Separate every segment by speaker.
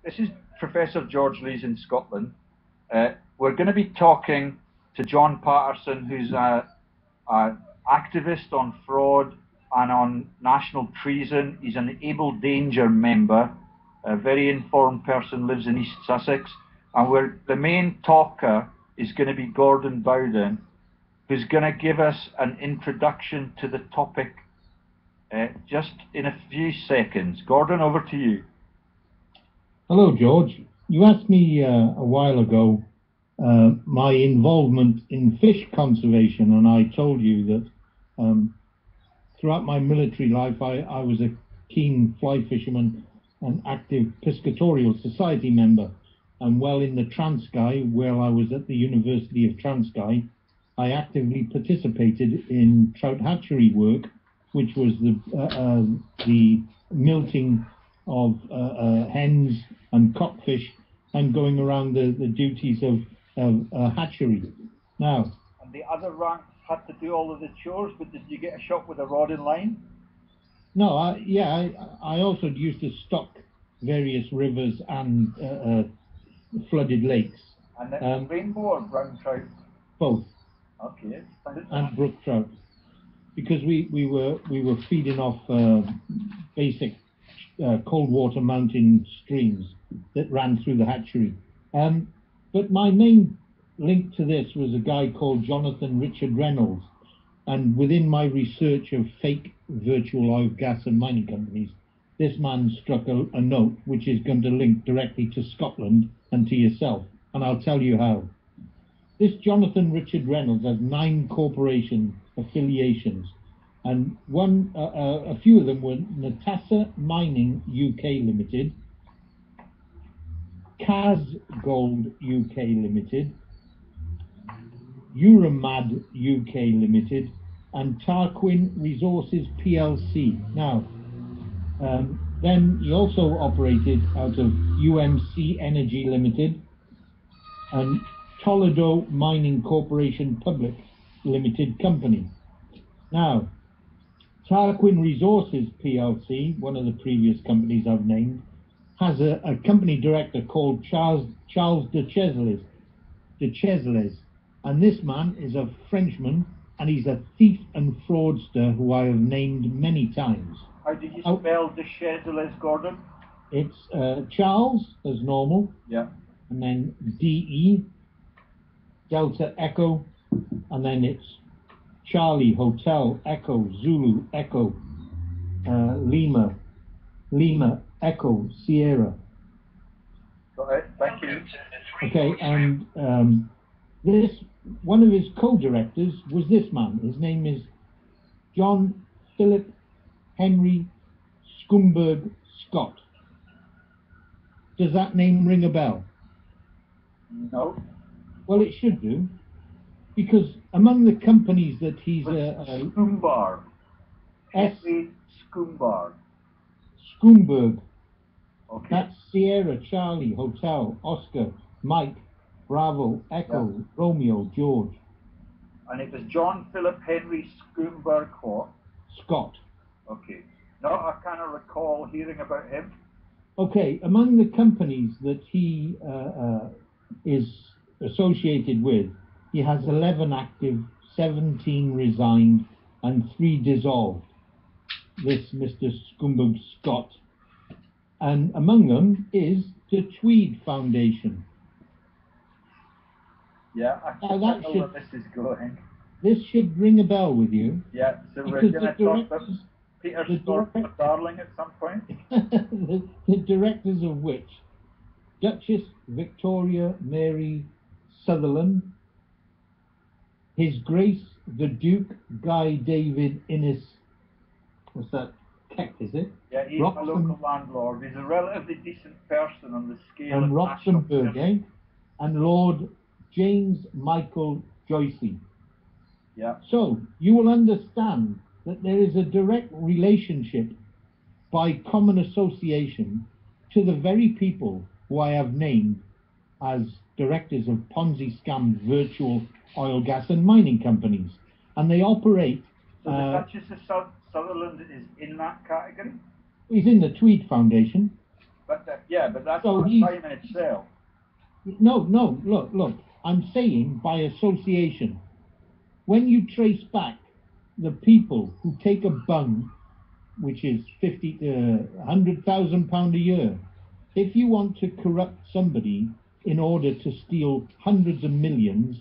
Speaker 1: This is Professor George Lees in Scotland. We're going to be talking to John Patterson, who's an activist on fraud and on national treason. He's an Able Danger member, a very informed person, lives in East Sussex. And the main talker is going to be Gordon Bowden, who's going to give us an introduction to the topic just in a few seconds. Gordon, over to you.
Speaker 2: Hello, George. You asked me a while ago my involvement in fish conservation, and I told you that throughout my military life I was a keen fly fisherman and active piscatorial society member. And well, in the Transkei, where I was at the University of Transkei, I actively participated in trout hatchery work, which was the milting of hens and cockfish and going around the duties of hatchery. Now,
Speaker 1: and the other ranks had to do all of the chores, but did you get a shot with a rod and line?
Speaker 2: No, I also used to stock various rivers and flooded lakes.
Speaker 1: And rainbow or brown trout?
Speaker 2: Both.
Speaker 1: Okay.
Speaker 2: And brook trout, because we were feeding off basic cold water mountain streams that ran through the hatchery. But my main link to this was a guy called Jonathan Richard Reynolds. And within my research of fake virtual oil, gas and mining companies, this man struck a note which is going to link directly to Scotland and to yourself. And I'll tell you how. This Jonathan Richard Reynolds has 9 corporation affiliations. And a few of them were Natasa Mining UK Limited, Kaz Gold UK Limited, Euromad UK Limited, and Tarquin Resources PLC. Now, then he also operated out of UMC Energy Limited and Toledo Mining Corporation Public Limited Company. Now, Tarquin Resources PLC, one of the previous companies I've named, has a company director called Charles de Chesles, and this man is a Frenchman, and he's a thief and fraudster who I have named many times.
Speaker 1: How do you spell de Chesles, Gordon?
Speaker 2: It's Charles as normal,
Speaker 1: yeah,
Speaker 2: and then DE, Delta Echo, and then it's Charlie, Hotel, Echo, Zulu, Echo, Lima, Echo, Sierra.
Speaker 1: Got it, thank you.
Speaker 2: Okay, and one of his co-directors was this man. His name is John Philip Henry Scumberg Scott. Does that name ring a bell?
Speaker 1: No.
Speaker 2: Well, it should do, because among the companies that he's
Speaker 1: Scumberg. Scumberg.
Speaker 2: Scumberg.
Speaker 1: Okay.
Speaker 2: That's Sierra, Charlie, Hotel, Oscar, Mike, Bravo, Echo, yeah. Romeo, George.
Speaker 1: And it was John Philip Henry Scumberg what?
Speaker 2: Scott.
Speaker 1: Okay. No, I cannot recall hearing about him.
Speaker 2: Okay, among the companies that he is associated with, he has 11 active, 17 resigned, and 3 dissolved. This Mr. Scumberg Scott. And among them is the Tweed Foundation.
Speaker 1: Yeah, I know where this is going.
Speaker 2: This should ring a bell with you.
Speaker 1: Yeah, so we're going to talk about Peter Stortford Darling at some point.
Speaker 2: the directors of which, Duchess Victoria Mary Sutherland, His Grace the Duke Guy David Innes, what's that, Keck, is it?
Speaker 1: Yeah, he's a local landlord. He's a relatively decent person on the scale
Speaker 2: of Roxenberg, eh? And Lord James Michael Joycey.
Speaker 1: Yeah.
Speaker 2: So you will understand that there is a direct relationship by common association to the very people who I have named as directors of Ponzi scam virtual oil, gas and mining companies. And they operate...
Speaker 1: So the Duchess of Sutherland is in that category?
Speaker 2: He's in the Tweed Foundation.
Speaker 1: But that's
Speaker 2: So
Speaker 1: not a
Speaker 2: he's,
Speaker 1: crime in itself.
Speaker 2: no, look, I'm saying by association. When you trace back the people who take a bung, which is 50 to 100,000 pound a year, if you want to corrupt somebody in order to steal hundreds of millions,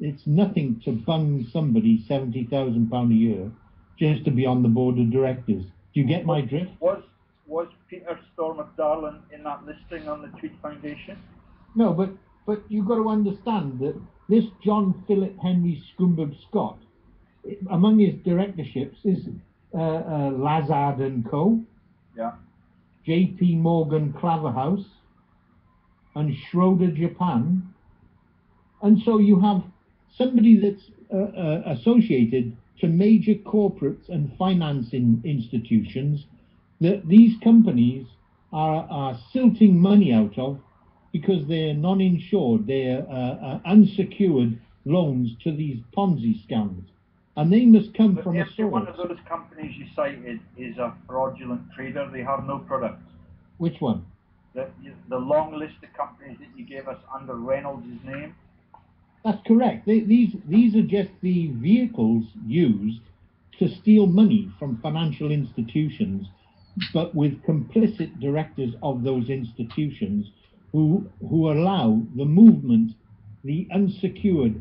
Speaker 2: it's nothing to bung somebody 70,000 pound a year just to be on the board of directors. Do you get my drift?
Speaker 1: Was Peter Storr McDarlin in that listing on the Tweed Foundation?
Speaker 2: No, but you've got to understand that this John Philip Henry Scumberg Scott, among his directorships is Lazard and Co.
Speaker 1: Yeah.
Speaker 2: J.P. Morgan Claverhouse and Schroeder Japan. And so you have somebody that's associated to major corporates and financing institutions that these companies are silting money out of because they're non-insured, they're unsecured loans to these Ponzi scams. And they must come from a source.
Speaker 1: One of those companies you cited is a fraudulent trader. They have no products.
Speaker 2: Which one?
Speaker 1: The long list of companies that you gave us under Reynolds' name.
Speaker 2: That's correct. These are just the vehicles used to steal money from financial institutions, but with complicit directors of those institutions who allow the movement, the unsecured,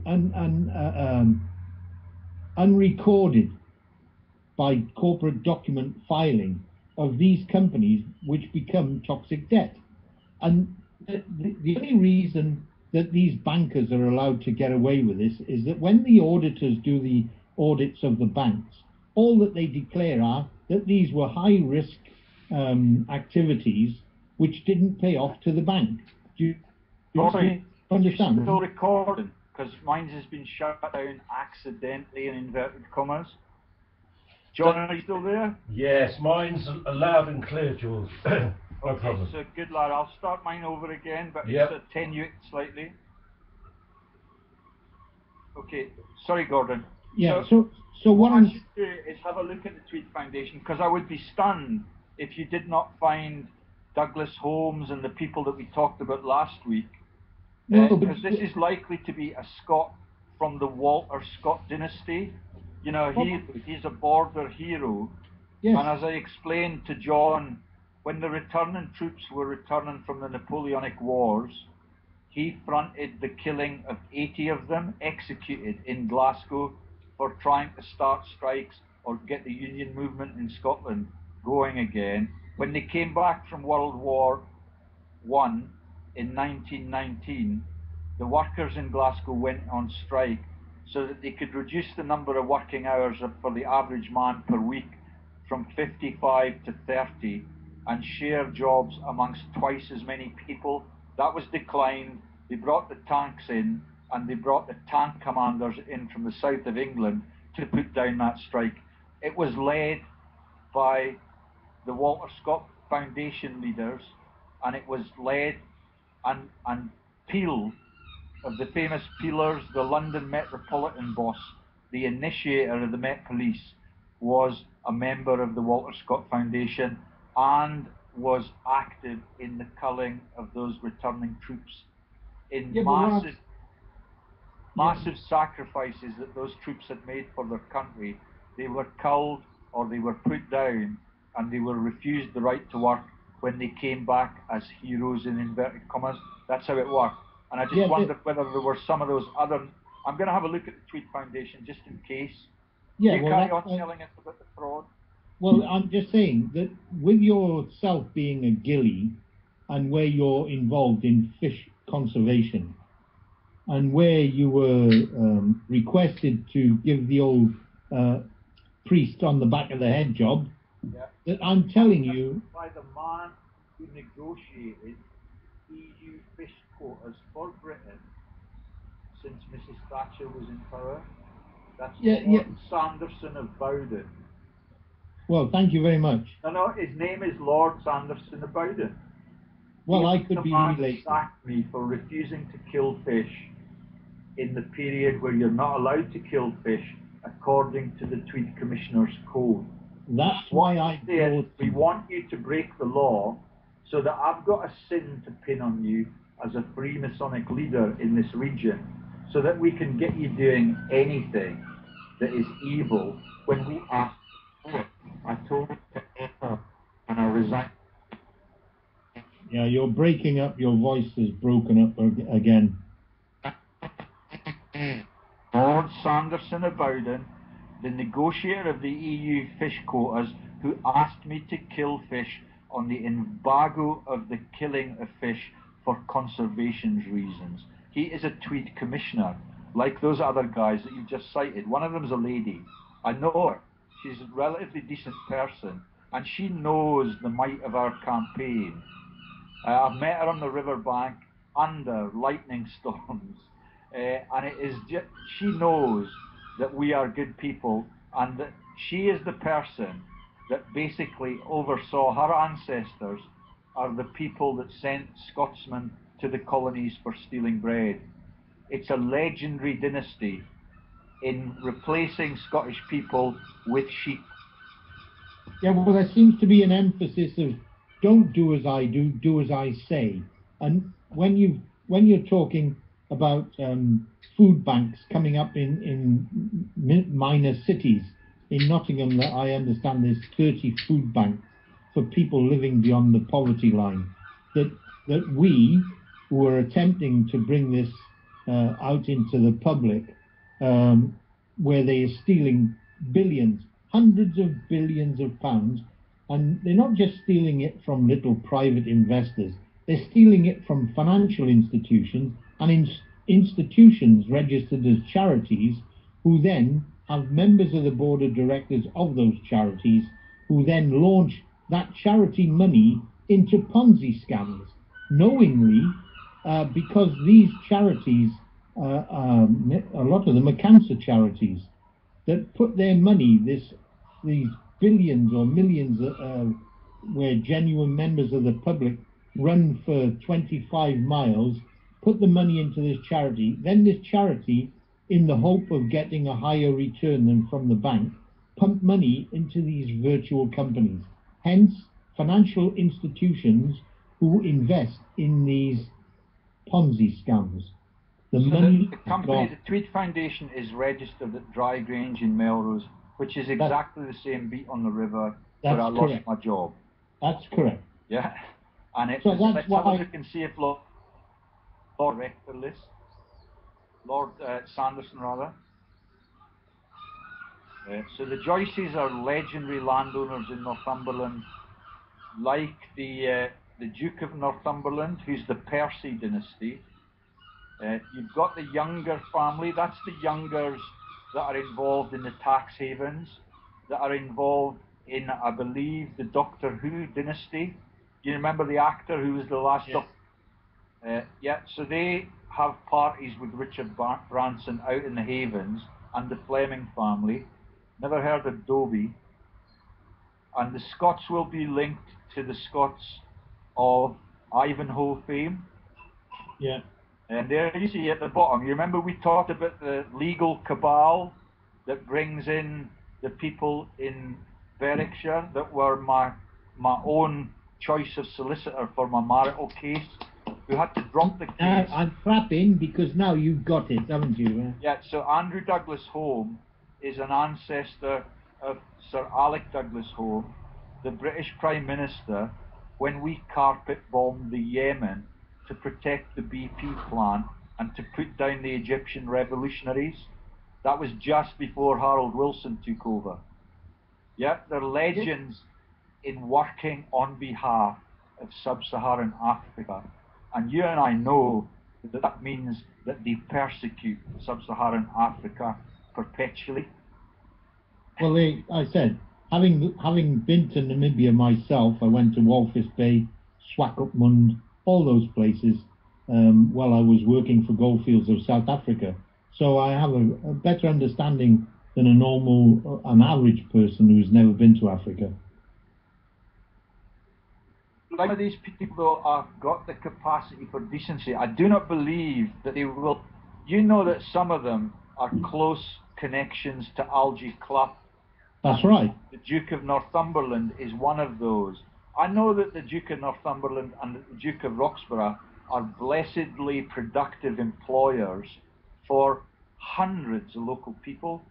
Speaker 2: unrecorded by corporate document filing of these companies, which become toxic debt. And the only reason that these bankers are allowed to get away with this is that when the auditors do the audits of the banks, all that they declare are that these were high risk activities which didn't pay off to the bank. Do you understand?
Speaker 1: Still recording, because mine has been shut down accidentally in inverted commas. John, are you still there?
Speaker 3: Yes, mine's loud and clear, George. No problem.
Speaker 1: So good lad, I'll start mine over again, but
Speaker 3: Yep.
Speaker 1: It's attenuate slightly. Okay, sorry Gordon.
Speaker 2: Yeah, so what
Speaker 1: I should do is have a look at the Tweed Foundation, because I would be stunned if you did not find Douglas Holmes and the people that we talked about last week. Because this is likely to be a Scot from the Walter Scott dynasty. You know, he's a border hero.
Speaker 2: Yes.
Speaker 1: And as I explained to John, when the returning troops were returning from the Napoleonic Wars, he fronted the killing of 80 of them, executed in Glasgow for trying to start strikes or get the Union movement in Scotland going again. When they came back from World War I in 1919, the workers in Glasgow went on strike so that they could reduce the number of working hours for the average man per week from 55 to 30 and share jobs amongst twice as many people. That was declined. They brought the tanks in, and they brought the tank commanders in from the south of England to put down that strike. It was led by the Walter Scott Foundation leaders, and it was led, and Peel, of the famous Peelers, the London Metropolitan boss, the initiator of the Met Police, was a member of the Walter Scott Foundation and was active in the culling of those returning troops in massive sacrifices that those troops had made for their country. They were culled or they were put down, and they were refused the right to work when they came back as heroes in inverted commas. That's how it worked. And I just wondered whether there were some of those other... I'm going to have a look at the Tweed Foundation just in case.
Speaker 2: Yeah,
Speaker 1: you carry on telling us about the fraud.
Speaker 2: Well, I'm just saying that with yourself being a ghillie and where you're involved in fish conservation and where you were requested to give the old priest on the back of the head job, that I'm telling you...
Speaker 1: By the man who negotiated EU fish quotas for Britain since Mrs. Thatcher was in power. That's Lord Sanderson of Bowden.
Speaker 2: Well, thank you very much.
Speaker 1: No, his name is Lord Sanderson of Bowden.
Speaker 2: Well, I could be related.
Speaker 1: Sacked me for refusing to kill fish in the period where you're not allowed to kill fish according to the Tweed Commissioner's Code.
Speaker 2: That's why I...
Speaker 1: We want you to break the law so that I've got a sin to pin on you as a Freemasonic leader in this region, so that we can get you doing anything that is evil when we ask for it. I told him to enter, and I resigned.
Speaker 2: Yeah, you're breaking up. Your voice is broken up again.
Speaker 1: Lord Sanderson of Bowden, the negotiator of the EU fish quotas, who asked me to kill fish on the embargo of the killing of fish for conservation reasons. He is a Tweed commissioner, like those other guys that you've just cited. One of them is a lady. I know her. She's a relatively decent person, and she knows the might of our campaign. I've met her on the riverbank under lightning storms, and it is just, she knows that we are good people, and that she is the person that basically oversaw. Her ancestors are the people that sent Scotsmen to the colonies for stealing bread. It's a legendary dynasty in replacing Scottish people with sheep.
Speaker 2: Yeah, well, there seems to be an emphasis of don't do as I do, do as I say. And when you're talking about food banks coming up in minor cities, in Nottingham, I understand there's 30 food banks for people living beyond the poverty line. That we, who are attempting to bring this out into the public, where they are stealing billions, hundreds of billions of pounds, and they're not just stealing it from little private investors, they're stealing it from financial institutions and institutions registered as charities, who then have members of the board of directors of those charities, who then launch that charity money into Ponzi scams, knowingly, because these charities, a lot of them are cancer charities, that put their money, these billions or millions, where genuine members of the public run for 25 miles, put the money into this charity. Then this charity, in the hope of getting a higher return than from the bank, pump money into these virtual companies. Hence, financial institutions who invest in these Ponzi scams. The
Speaker 1: company, the Tweed Foundation, is registered at Dry Grange in Melrose, which is exactly the same beat on the river where I lost my job.
Speaker 2: That's correct.
Speaker 1: Yeah, and it's,
Speaker 2: so
Speaker 1: let's have a look and see if Lord Rector list, Lord Sanderson rather. So the Joyces are legendary landowners in Northumberland, like the Duke of Northumberland, who's the Percy dynasty. You've got the Younger family. That's the Youngers that are involved in the tax havens, that are involved in, I believe, the Doctor Who dynasty. You remember the actor who was the last Doctor? Yeah, so they have parties with Richard Branson out in the havens, and the Fleming family. Never heard of Dobie. And the Scots will be linked to the Scots of Ivanhoe fame.
Speaker 2: Yeah.
Speaker 1: And there you see at the bottom, you remember we talked about the legal cabal that brings in the people in Berwickshire that were my own choice of solicitor for my marital case, who had to drop the case.
Speaker 2: I'm clapping because now you've got it, haven't you?
Speaker 1: Yeah, so Andrew Douglas Home is an ancestor of Sir Alec Douglas Home, the British Prime Minister, when we carpet bombed the Yemen to protect the BP plant and to put down the Egyptian revolutionaries. That was just before Harold Wilson took over. Yeah, they're legends in working on behalf of sub-Saharan Africa. And you and I know that that means that they persecute sub-Saharan Africa perpetually.
Speaker 2: Well, I said, having been to Namibia myself, I went to Walvis Bay, Swakopmund, all those places, while I was working for Goldfields of South Africa. So I have a better understanding than an average person who's never been to Africa.
Speaker 1: Some of these people, though, have got the capacity for decency. I do not believe that they will. You know that some of them are close connections to Algie Clough.
Speaker 2: That's right.
Speaker 1: The Duke of Northumberland is one of those. I know that the Duke of Northumberland and the Duke of Roxburgh are blessedly productive employers for hundreds of local people.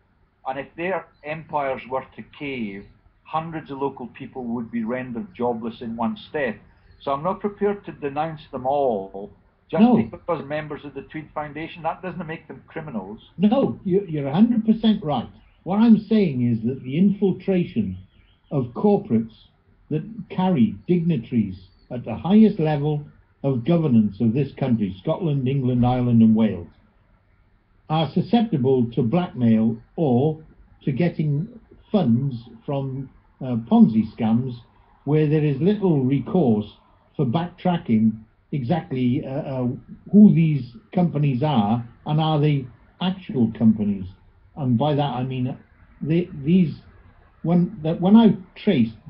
Speaker 1: And if their empires were to cave, hundreds of local people would be rendered jobless in one step. So I'm not prepared to denounce them all just because members of the Tweed Foundation. That doesn't make them criminals.
Speaker 2: No, you're 100% right. What I'm saying is that the infiltration of corporates that carry dignitaries at the highest level of governance of this country, Scotland, England, Ireland and Wales, are susceptible to blackmail or to getting funds from Ponzi scams where there is little recourse for backtracking exactly who these companies are and are they actual companies. And by that I mean when I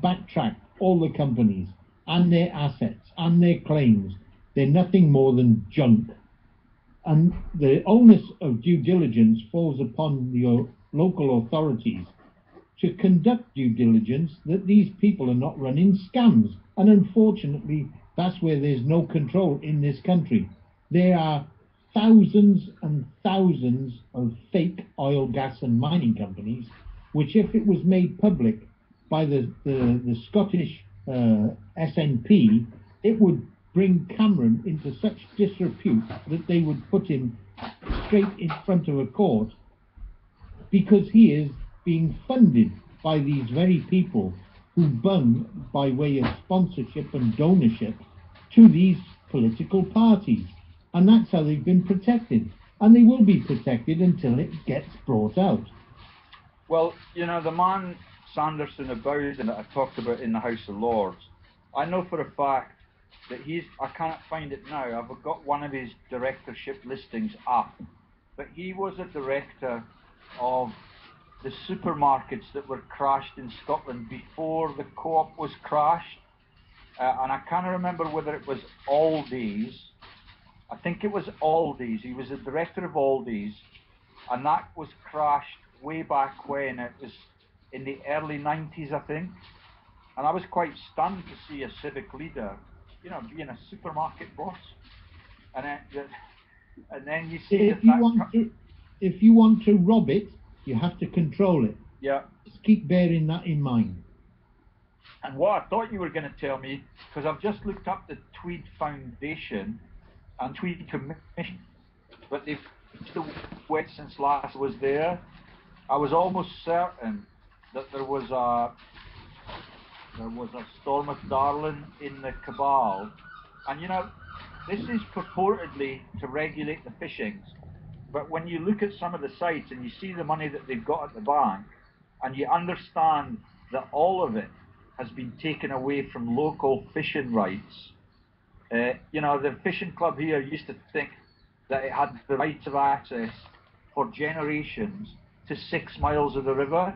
Speaker 2: backtrack all the companies and their assets and their claims, they're nothing more than junk. And the onus of due diligence falls upon your local authorities to conduct due diligence that these people are not running scams. And unfortunately, that's where there's no control in this country. There are thousands and thousands of fake oil, gas and mining companies, which if it was made public by the Scottish SNP, it would bring Cameron into such disrepute that they would put him straight in front of a court, because he is being funded by these very people who bung by way of sponsorship and donorship to these political parties. And that's how they've been protected. And they will be protected until it gets brought out.
Speaker 1: Well, you know, the man Sanderson of Bowden that I talked about in the House of Lords, I know for a fact that I can't find it now, I've got one of his directorship listings up, but he was a director of the supermarkets that were crashed in Scotland before the Co-op was crashed, and I can't remember whether it was Aldi's. I think it was Aldi's. He was the director of Aldi's, and that was crashed way back when. It was in the early 90s, I think, and I was quite stunned to see a civic leader, you know, being a supermarket boss, and then you see
Speaker 2: if you want to rob it, you have to control it.
Speaker 1: Yeah.
Speaker 2: Just keep bearing that in mind.
Speaker 1: And what I thought you were going to tell me, because I've just looked up the Tweed Foundation and Tweed Commission, but they've still wet since last was there. I was almost certain that there was a Stormont Darling in the cabal, and you know, this is purportedly to regulate the fishings, but when you look at some of the sites and you see the money that they've got at the bank, and you understand that all of it has been taken away from local fishing rights. You know, the fishing club here used to think that it had the rights of access for generations to 6 miles of the river.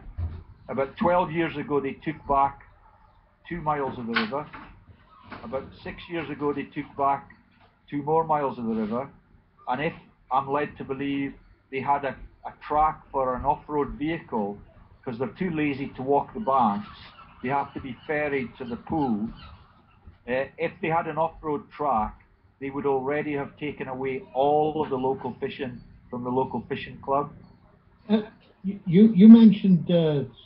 Speaker 1: About 12 years ago, they took back 2 miles of the river. About 6 years ago, they took back 2 more miles of the river. And if I'm led to believe, they had a track for an off-road vehicle, because they're too lazy to walk the banks, they have to be ferried to the pool. If they had an off-road track, they would already have taken away all of the local fishing from the local fishing club.
Speaker 2: You mentioned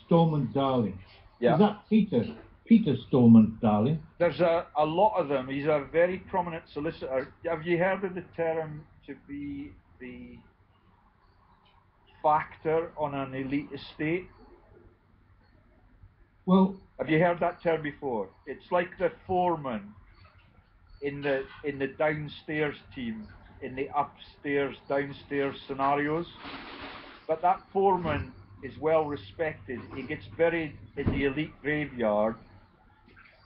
Speaker 2: Stormont Darling.
Speaker 1: Yeah.
Speaker 2: Is that Peter Stormont Darling?
Speaker 1: There's a lot of them. He's a very prominent solicitor. Have you heard of the term to be the factor on an elite estate?
Speaker 2: Well,
Speaker 1: have you heard that term before? It's like the foreman in the downstairs team, in the upstairs, downstairs scenarios. But that foreman is well respected. He gets buried in the elite graveyard,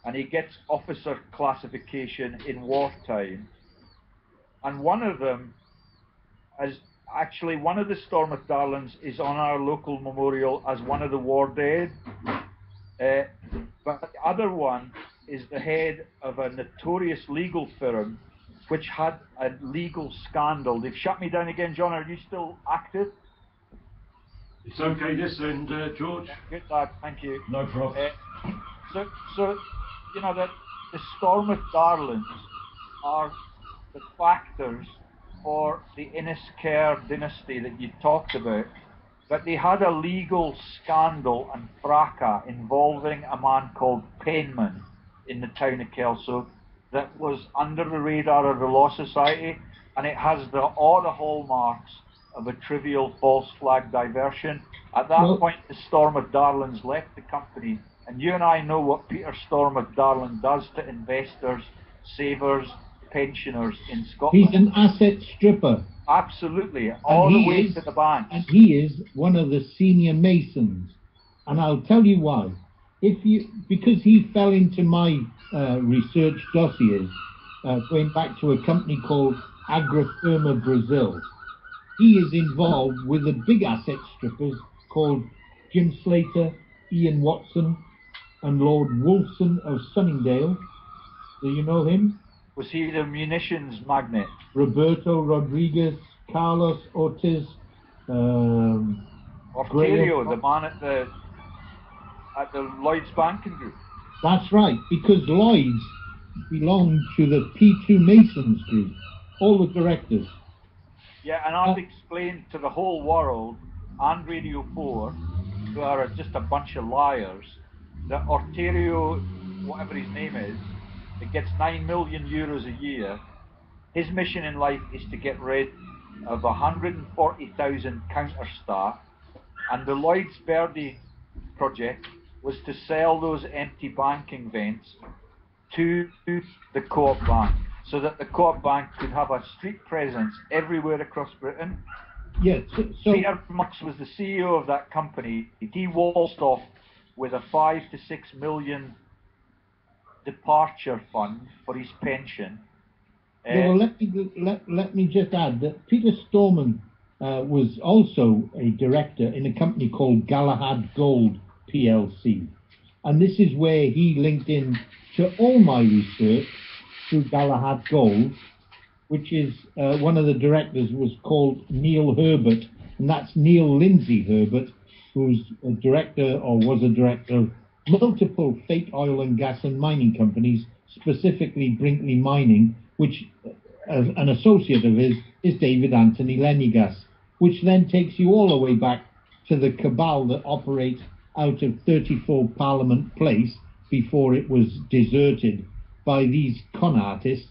Speaker 1: and he gets officer classification in wartime. And one of them is actually, one of the Stormont Darlings is on our local memorial as one of the war dead. But the other one is the head of a notorious legal firm which had a legal scandal. They've shut me down again. John, are you still active?
Speaker 3: It's okay this end, George.
Speaker 1: Good lad, thank you.
Speaker 3: No problem.
Speaker 1: So you know, that the Stormont Darlings are the factors for the Enniskerr dynasty that you talked about, but they had a legal scandal and fracas involving a man called Penman in the town of Kelso that was under the radar of the Law Society, and it has all the hallmarks of a trivial false flag diversion. At that point, the Stormont Darlings left the company, and you and I know what Peter Stormont Darling does to investors, savers, pensioners in Scotland.
Speaker 2: He's an asset stripper.
Speaker 1: Absolutely, all the way to the bank.
Speaker 2: And he is one of the senior masons, and I'll tell you why. Because he fell into my research dossiers, going back to a company called Agrofirma Brazil. He is involved with the big asset strippers called Jim Slater, Ian Watson, and Lord Wolfson of Sunningdale. Do you know him?
Speaker 1: Was he the munitions magnate?
Speaker 2: Roberto Rodriguez, Carlos Ortiz,
Speaker 1: Orterio, the man at the Lloyd's Banking Group.
Speaker 2: That's right, because Lloyd's belonged to the P2 Masons group, all the directors.
Speaker 1: Yeah, and I've explained to the whole world and Radio 4, who are just a bunch of liars, that Orterio, whatever his name is, that gets 9 million euros a year, his mission in life is to get rid of 140,000 counter staff, and the Lloyds Verdi project was to sell those empty banking vents to the Co-op Bank, so that the Co-op Bank could have a street presence everywhere across Britain.
Speaker 2: Yes. So
Speaker 1: Peter Marks was the CEO of that company. He waltzed off with a 5 to 6 million departure fund for his pension.
Speaker 2: Yeah, well, let me just add that Peter Stormont was also a director in a company called Galahad Gold PLC. And this is where he linked in to all my research through Galahad Gold, which is one of the directors was called Neil Herbert, and that's Neil Lindsay Herbert, who's a director or was a director of multiple fake oil and gas and mining companies, specifically Brinkley Mining, which as an associate of his is David Anthony Lenegas, which then takes you all the way back to the cabal that operates out of 34 Parliament Place before it was deserted by these con artists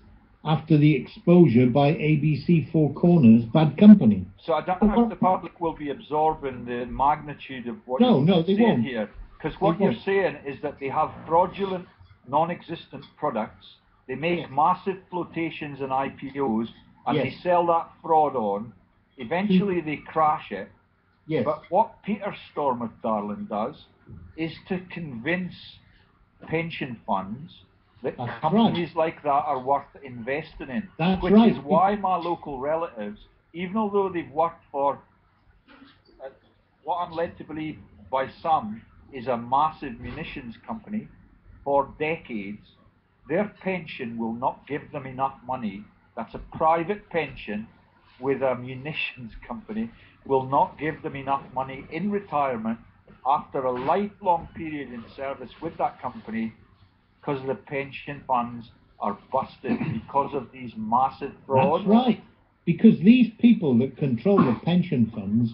Speaker 2: after the exposure by ABC Four Corners Bad Company.
Speaker 1: So I don't know if the public will be absorbing the magnitude of what
Speaker 2: you're saying
Speaker 1: here. Because what you're saying is that they have fraudulent, non-existent products, they make massive flotations and IPOs, and they sell that fraud on. Eventually they crash it.
Speaker 2: Yes.
Speaker 1: But what Peter Stormont Darling does is to convince pension funds that companies like that are worth investing in. Which is why my local relatives, even although they've worked for what I'm led to believe by some is a massive munitions company for decades, their pension will not give them enough money. That's a private pension with a munitions company, will not give them enough money in retirement after a lifelong period in service with that company, because the pension funds are busted because of these massive frauds.
Speaker 2: That's right, because these people that control the pension funds,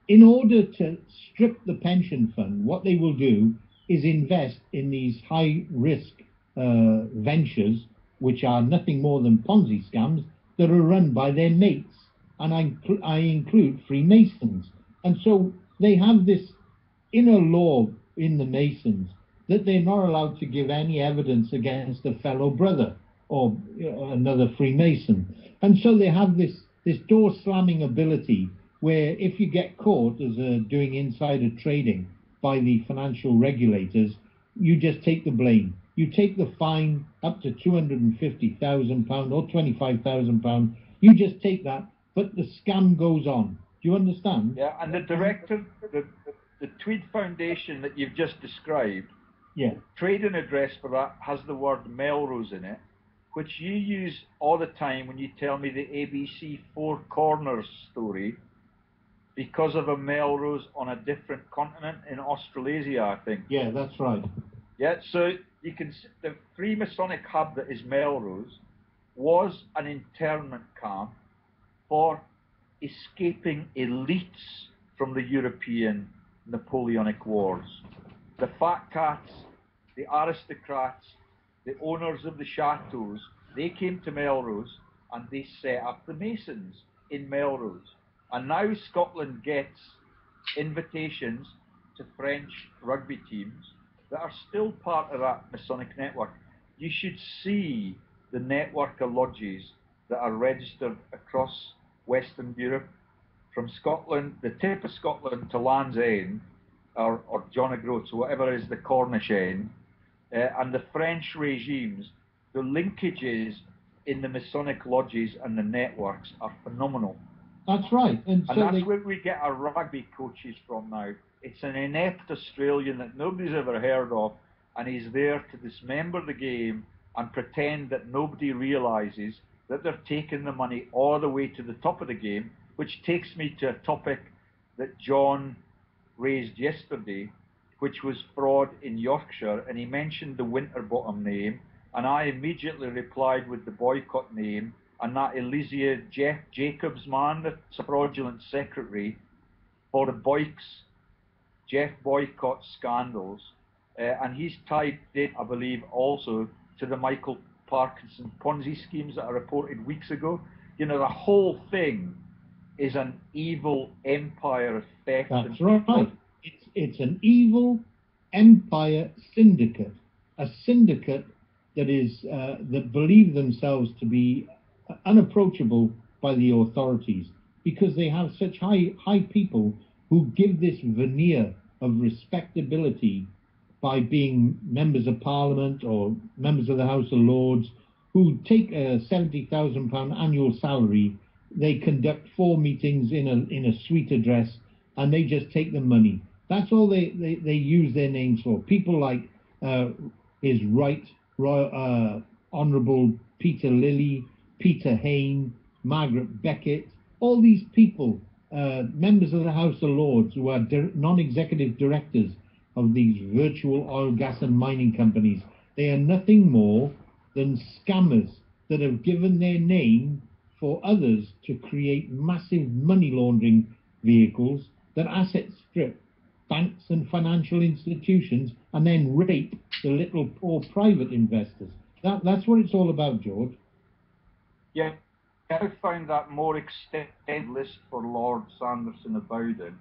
Speaker 2: in order to strip the pension fund, what they will do is invest in these high-risk ventures, which are nothing more than Ponzi scams that are run by their mates, and I include Freemasons. And so they have this inner law in the Masons that they're not allowed to give any evidence against a fellow brother or another Freemason. And so they have this door slamming ability where if you get caught as doing insider trading by the financial regulators, you just take the blame. You take the fine up to £250,000 or £25,000. You just take that, but the scam goes on. Do you understand?
Speaker 1: Yeah, and the director, the Tweed Foundation that you've just described, trading address for that has the word Melrose in it, which you use all the time when you tell me the ABC Four Corners story because of a Melrose on a different continent in Australasia, I think.
Speaker 2: Yeah, that's right.
Speaker 1: Yeah, so you can see the Freemasonic hub that is Melrose was an internment camp for escaping elites from the European Napoleonic Wars. The fat cats, the aristocrats, the owners of the chateaus, they came to Melrose and they set up the Masons in Melrose. And now Scotland gets invitations to French rugby teams that are still part of that Masonic network. You should see the network of lodges that are registered across Western Europe, from Scotland, the tip of Scotland to Land's End, or John O'Groats, whatever is the Cornish end, and the French regimes. The linkages in the Masonic lodges and the networks are phenomenal.
Speaker 2: That's right. And so
Speaker 1: that's where we get our rugby coaches from now. It's an inept Australian that nobody's ever heard of, and he's there to dismember the game and pretend that nobody realises that they're taking the money all the way to the top of the game, which takes me to a topic that John raised yesterday, which was fraud in Yorkshire, and he mentioned the Winterbottom name, and I immediately replied with the boycott name, and that Elysia Jacobs man, the fraudulent secretary for the Boykes, Jeff Boycott scandals, and he's tied in, I believe, also to the Michael Parkinson Ponzi schemes that I reported weeks ago. You know, the whole thing is an evil empire of theft.
Speaker 2: That's right. It's an evil empire syndicate, a syndicate that is that believe themselves to be unapproachable by the authorities, because they have such high people who give this veneer of respectability by being members of Parliament or members of the House of Lords, who take a £70,000 annual salary. They conduct 4 meetings in a suite address, and they just take the money. That's all they use their names for. People like His Right Honourable Peter Lilly, Peter Hain, Margaret Beckett, all these people, members of the House of Lords, who are non-executive directors of these virtual oil, gas and mining companies. They are nothing more than scammers that have given their name for others to create massive money laundering vehicles that asset strip banks and financial institutions and then rape the little poor private investors. That's what it's all about, George.
Speaker 1: Yeah, I found that more extended list for Lord Sanderson of Bowden,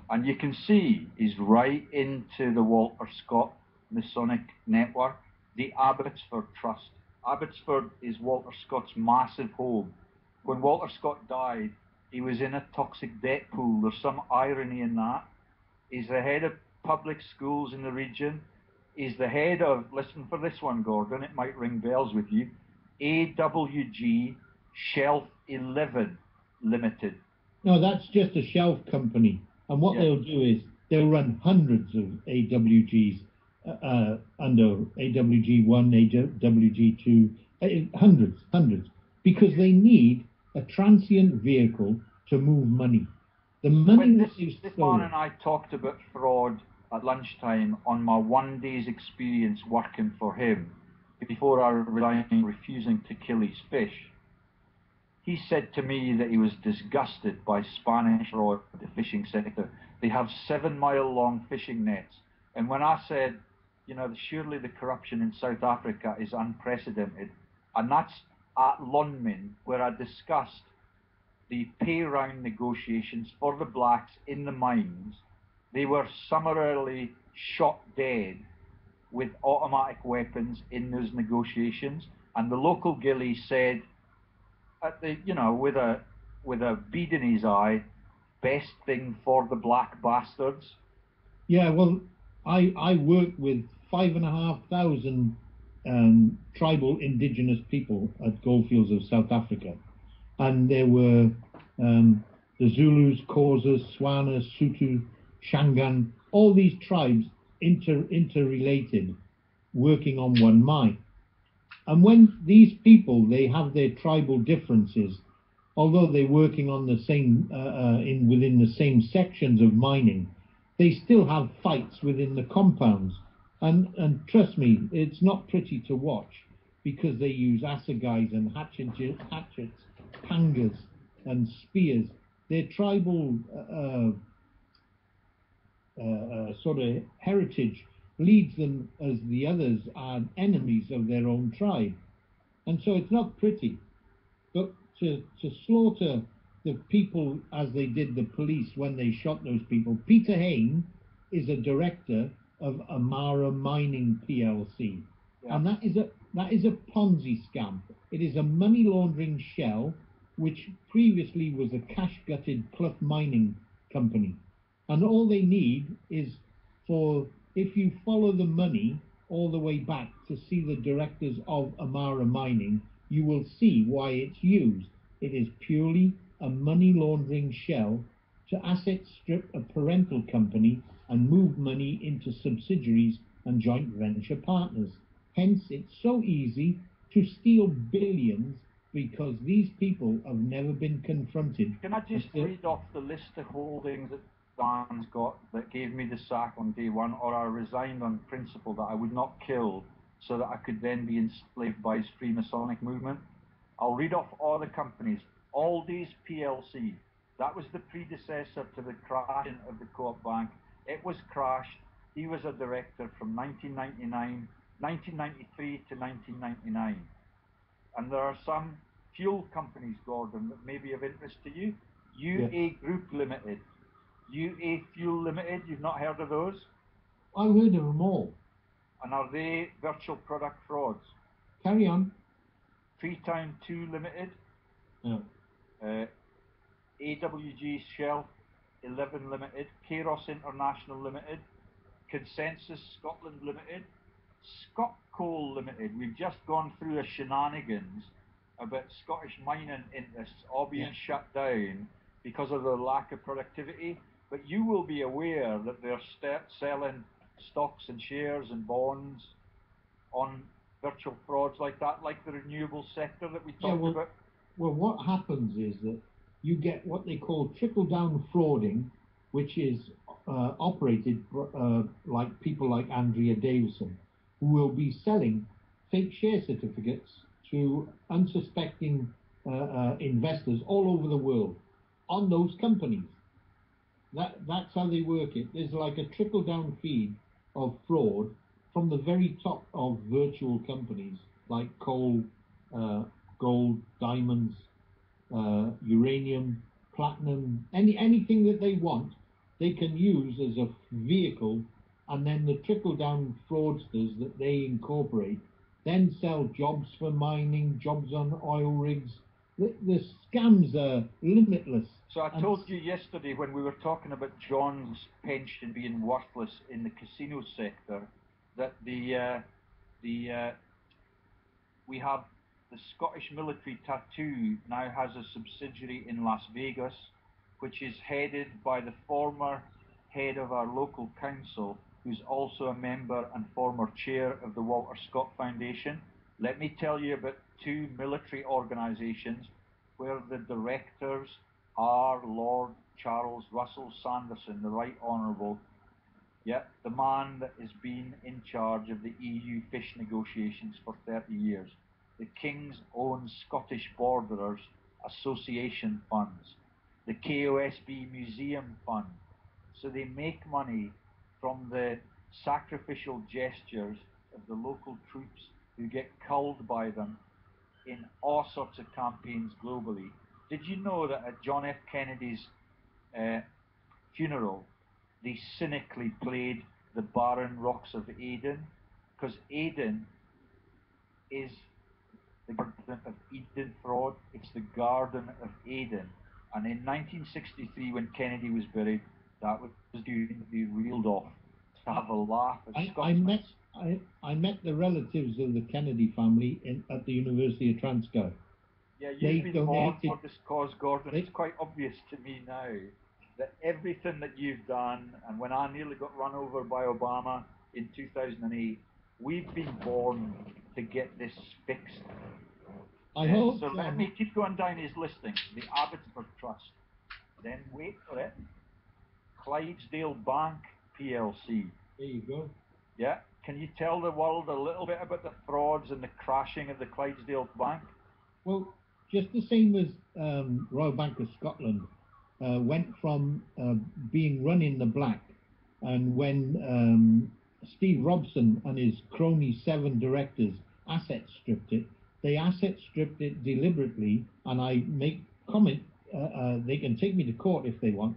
Speaker 1: and you can see he's right into the Walter Scott Masonic network, the Abbotsford Trust. Abbotsford is Walter Scott's massive home. When Walter Scott died, he was in a toxic debt pool. There's some irony in that. He's the head of public schools in the region. He's the head of, listen for this one, Gordon, it might ring bells with you, AWG Shelf 11 Limited.
Speaker 2: No, that's just a shelf company. And what they'll do is they'll run hundreds of AWGs under AWG 1, AWG 2, hundreds, because they need a transient vehicle to move money. The money
Speaker 1: this man and I talked about fraud at lunchtime on my 1 day's experience working for him before I resigned, refusing to kill his fish. He said to me that he was disgusted by Spanish fraud in the fishing sector. They have 7-mile-long fishing nets. And when I said, you know, surely the corruption in South Africa is unprecedented, and that's at Lonmin, where I discussed the pay round negotiations for the blacks in the mines. They were summarily shot dead with automatic weapons in those negotiations, and the local ghillie said, at the, you know, with a bead in his eye, best thing for the black bastards.
Speaker 2: Yeah, well, I worked with 5,500 tribal indigenous people at Goldfields of South Africa, and there were the Zulus, Xhosas, Swanas, Sutu, Shangaan, all these tribes interrelated, working on one mine. And when these people, they have their tribal differences, although they're working on the same within the same sections of mining, they still have fights within the compounds. And trust me, it's not pretty to watch because they use assegais and hatchets, pangas, and spears. Their tribal sort of heritage leads them as the others are enemies of their own tribe. And so it's not pretty. But to slaughter the people as they did the police when they shot those people, Peter Hain is a director of Amara Mining PLC.
Speaker 1: Yeah.
Speaker 2: And that is a Ponzi scam. It is a money laundering shell which previously was a cash gutted Clough mining company. And all they need is for, if you follow the money all the way back to see the directors of Amara Mining, you will see why it's used. It is purely a money laundering shell to asset strip a parental company and move money into subsidiaries and joint venture partners. Hence, it's so easy to steal billions because these people have never been confronted.
Speaker 1: Can I just read off the list of holdings that Dan's got that gave me the sack on day one, or I resigned on principle that I would not kill so that I could then be enslaved by his Freemasonic movement? I'll read off all the companies. Aldi's PLC, that was the predecessor to the crashing of the Co-op Bank. It was crashed. He was a director from 1993 to 1999. And there are some fuel companies, Gordon, that may be of interest to you. UA Group Limited, UA Fuel Limited, you've not heard of those?
Speaker 2: I've heard of them all.
Speaker 1: And are they virtual product frauds?
Speaker 2: Carry on.
Speaker 1: Freetown 2 Limited,
Speaker 2: No.
Speaker 1: AWG Shell 11 Limited, Kairos International Limited, Consensus Scotland Limited, Scott Coal Limited. We've just gone through a shenanigans about Scottish mining interests all being shut down because of their lack of productivity. But you will be aware that they're selling stocks and shares and bonds on virtual frauds like that, like the renewable sector that we talked about.
Speaker 2: Well, what happens is that you get what they call trickle-down frauding, which is operated like people like Andrea Davison, who will be selling fake share certificates to unsuspecting investors all over the world on those companies. That's how they work it. There's like a trickle-down feed of fraud from the very top of virtual companies like coal, gold, diamonds, uranium, platinum, anything that they want, they can use as a vehicle, and then the trickle-down fraudsters that they incorporate then sell jobs for mining, jobs on oil rigs. The scams are limitless.
Speaker 1: So I told you yesterday when we were talking about John's pension being worthless in the casino sector, that we have the Scottish Military Tattoo now has a subsidiary in Las Vegas, which is headed by the former head of our local council, who's also a member and former chair of the Walter Scott Foundation. Let me tell you about two military organisations where the directors are Lord Charles Russell Sanderson, the Right Honourable, the man that has been in charge of the EU fish negotiations for 30 years. The King's Own Scottish Borderers Association funds, the KOSB Museum Fund. So they make money from the sacrificial gestures of the local troops who get culled by them in all sorts of campaigns globally. Did you know that at John F. Kennedy's funeral, they cynically played the barren rocks of Aden? Because Aden is the Garden of Eden fraud. It's the Garden of Aden. And in 1963, when Kennedy was buried, that was due to be reeled off to have a laugh at Scotsmen.
Speaker 2: I met the relatives of the Kennedy family at the University of Transco.
Speaker 1: Yeah, you've been born for this cause, Gordon. It's quite obvious to me now that everything that you've done, and when I nearly got run over by Obama in 2008, we've been born to get this fixed.
Speaker 2: I hope
Speaker 1: so. Let me keep going down his listing. The Abbotsford Trust. Then wait for it. Clydesdale Bank PLC.
Speaker 2: There you go.
Speaker 1: Yeah. can you tell the world a little bit about the frauds and the crashing of the Clydesdale Bank?
Speaker 2: Well, just the same as Royal Bank of Scotland went from being run in the black, and when Steve Robson and his crony 7 directors asset stripped it, they asset stripped it deliberately, and I make comment, they can take me to court if they want,